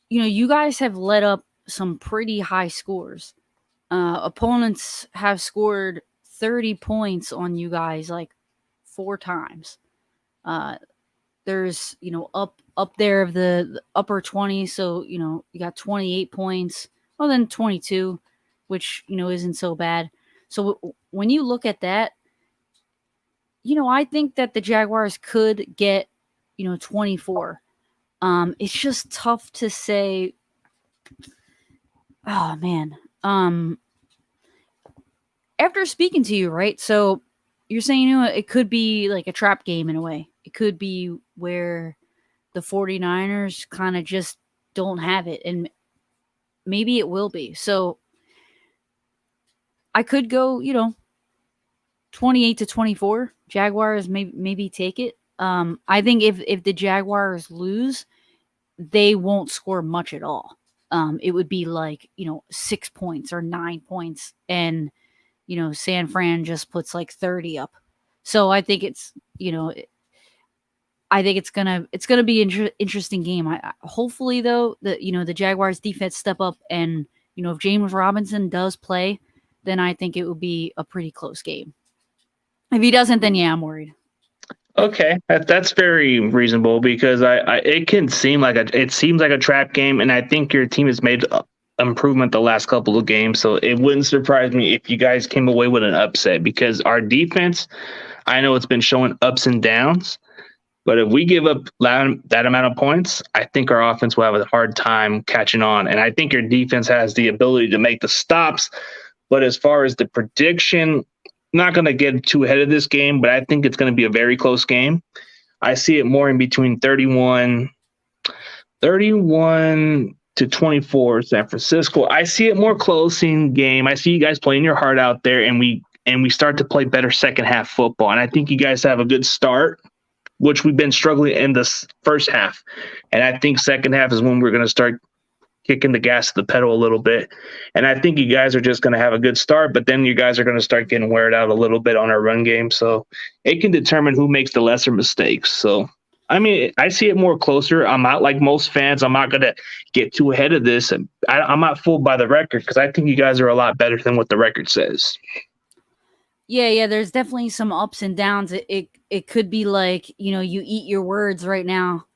you guys have let up some pretty high scores. Opponents have scored 30 points on you guys like 4 times. There's, up there of the upper 20. So, you got 28 points, well then 22, which, isn't so bad. So when you look at that, I think that the Jaguars could get, 24. It's just tough to say. Oh man. After speaking to you, right? So you're saying, it could be like a trap game in a way. It could be where the 49ers kind of just don't have it, and maybe it will be. So I could go, 28-24. Jaguars maybe take it. I think if the Jaguars lose, they won't score much at all. It would be like, 6 points or 9 points, and San Fran just puts like 30 up. So I think it's, I think it's gonna be an interesting game. Hopefully though, the Jaguars defense step up, and if James Robinson does play, then I think it will be a pretty close game. If he doesn't, then yeah, I'm worried. Okay, that's very reasonable, because it can seem like it seems like a trap game, and I think your team has made improvement the last couple of games, so it wouldn't surprise me if you guys came away with an upset, because our defense, I know it's been showing ups and downs, but if we give up that amount of points, I think our offense will have a hard time catching on, and I think your defense has the ability to make the stops. But as far as the prediction, not going to get too ahead of this game, but I think it's going to be a very close game. I see it more in between 31 to 24 San Francisco. I see it more closing game. I see you guys playing your heart out there, and we start to play better second half football. And I think you guys have a good start, which we've been struggling in this first half. And I think second half is when we're going to start kicking the gas to the pedal a little bit. And I think you guys are just going to have a good start, but then you guys are going to start getting weared out a little bit on our run game. So it can determine who makes the lesser mistakes. So, I mean, I see it more closer. I'm not like most fans. I'm not going to get too ahead of this. I'm not fooled by the record, because I think you guys are a lot better than what the record says. Yeah. There's definitely some ups and downs. It could be like, you eat your words right now,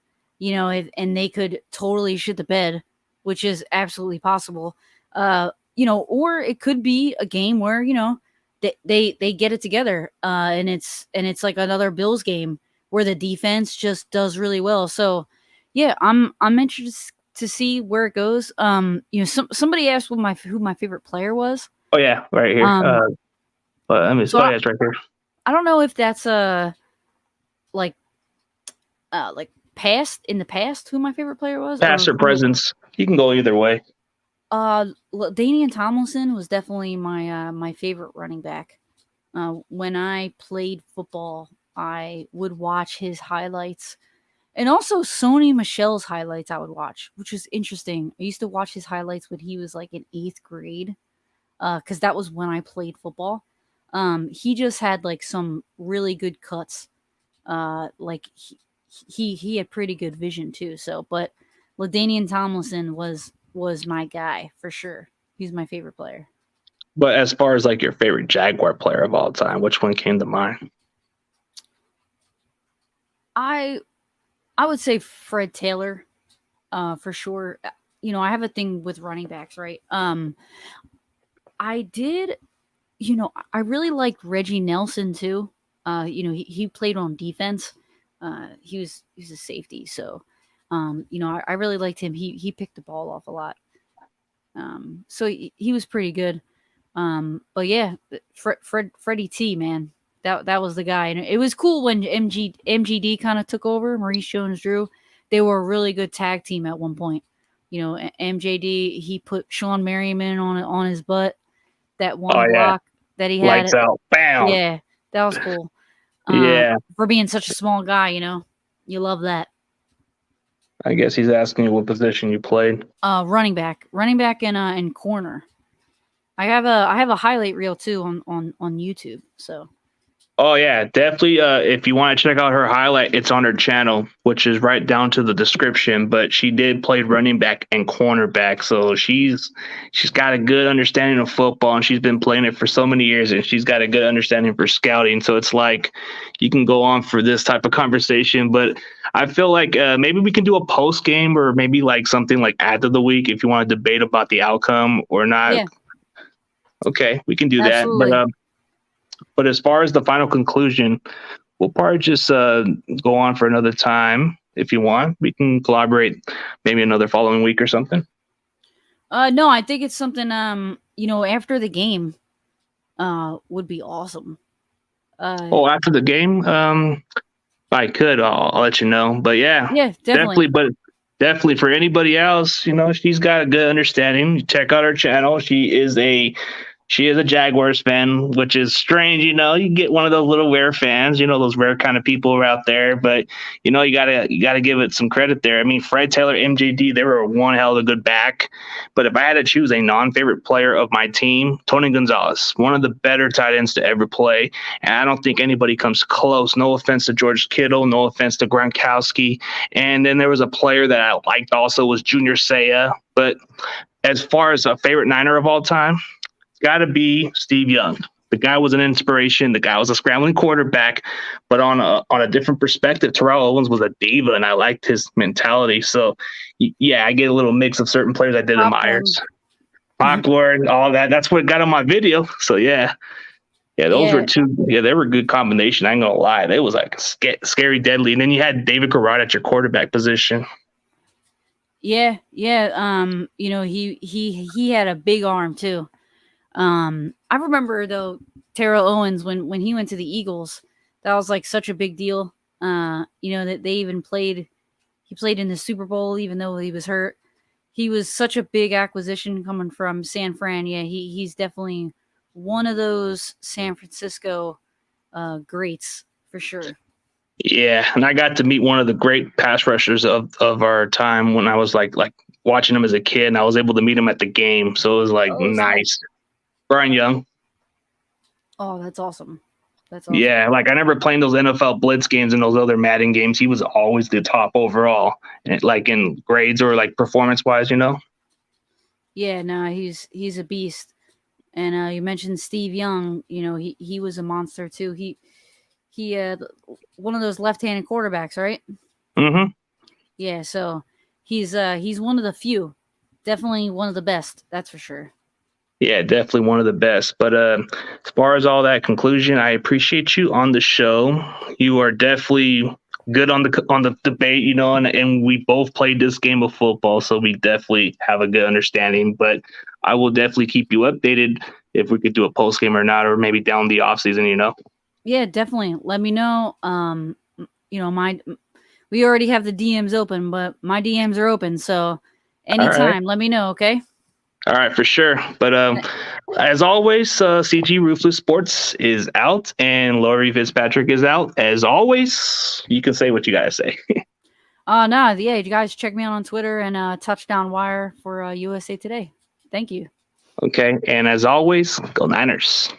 and they could totally shit the bed, which is absolutely possible. Or it could be a game where, they get it together, and it's like another Bills game where the defense just does really well. So yeah, I'm interested to see where it goes. Somebody asked who my favorite player was. Oh yeah, right here. Um, Let me. so Oh yeah, it's right here. I don't know if that's like past in the past who my favorite player was, Past or presence. You can go either way. Danian Tomlinson was definitely my favorite running back. When I played football, I would watch his highlights, and also Sony Michel's highlights I would watch, which was interesting. I used to watch his highlights when he was like in 8th grade, because that was when I played football. He just had like some really good cuts. Like he had pretty good vision too. So, but LaDainian Tomlinson was my guy for sure. He's my favorite player. But as far as like your favorite Jaguar player of all time, which one came to mind? I would say Fred Taylor, for sure. I have a thing with running backs, right? I did, I really liked Reggie Nelson too. He played on defense. He was a safety, so I really liked him. He picked the ball off a lot. So he was pretty good. But yeah, Freddie T, man, that was the guy, and it was cool when MGD kind of took over. Maurice Jones-Drew, they were a really good tag team at one point. MJD, he put Sean Merriman on his butt. That one block that he had, lights out, bam. Yeah, that was cool. Yeah, for being such a small guy, you love that. I guess he's asking you what position you played. Running back, and corner. I have a highlight reel too on YouTube. So. Oh yeah, definitely. If you want to check out her highlight, it's on her channel, which is right down to the description. But she did play running back and cornerback, so she's got a good understanding of football, and she's been playing it for so many years, and she's got a good understanding for scouting. So it's like you can go on for this type of conversation, but I feel like maybe we can do a post game or maybe like something like after the week if you want to debate about the outcome or not. Yeah. Okay, we can do Absolutely. that, but as far as the final conclusion, we'll probably just go on for another time. If you want, we can collaborate maybe another following week or something. No, I think it's something, after the game would be awesome. After the game? If I could, I'll let you know. But yeah, definitely. But definitely for anybody else, she's got a good understanding. Check out her channel. She is a Jaguars fan, which is strange. You get one of those little rare fans, those rare kind of people are out there. But you gotta give it some credit there. I mean, Fred Taylor, MJD, they were one hell of a good back. But if I had to choose a non-favorite player of my team, Tony Gonzalez, one of the better tight ends to ever play, and I don't think anybody comes close. No offense to George Kittle, no offense to Gronkowski, and then there was a player that I liked also was Junior Seau. But as far as a favorite Niner of all time, got to be Steve Young. The guy was an inspiration. The guy was a scrambling quarterback, but on a different perspective, Terrell Owens was a diva, and I liked his mentality. So, yeah, I get a little mix of certain players I did admire. Poplar, all that. That's what got on my video. So, yeah, those were two. Yeah, they were a good combination. I ain't gonna lie, they was like scary, deadly. And then you had David Garrard at your quarterback position. Yeah. He had a big arm too. I remember though Terrell Owens when he went to the Eagles, that was like such a big deal. That they even played. He played in the Super Bowl even though he was hurt. He was such a big acquisition coming from San Fran. Yeah, he's definitely one of those San Francisco greats for sure. Yeah, and I got to meet one of the great pass rushers of our time when I was like watching him as a kid, and I was able to meet him at the game. So it was like nice. Brian Young. Oh, that's awesome. Yeah, like I never played those NFL blitz games and those other Madden games. He was always the top overall, like in grades or like performance wise, Yeah, no, he's a beast. And you mentioned Steve Young. He was a monster too. He one of those left-handed quarterbacks, right? Mm-hmm. Yeah, so he's one of the few, definitely one of the best. That's for sure. Yeah, definitely one of the best. But as far as all that conclusion, I appreciate you on the show. You are definitely good on the debate, and we both played this game of football, so we definitely have a good understanding. But I will definitely keep you updated if we could do a post game or not, or maybe down the off season. Yeah, definitely. Let me know. We already have the DMs open, but my DMs are open, so anytime, let me know, okay? All right, for sure. But as always, CG Ruthless Sports is out, and Laurie Fitzpatrick is out. As always, you can say what you gotta say. Yeah, you guys check me out on Twitter and Touchdown Wire for USA Today. Thank you. Okay, and as always, go Niners.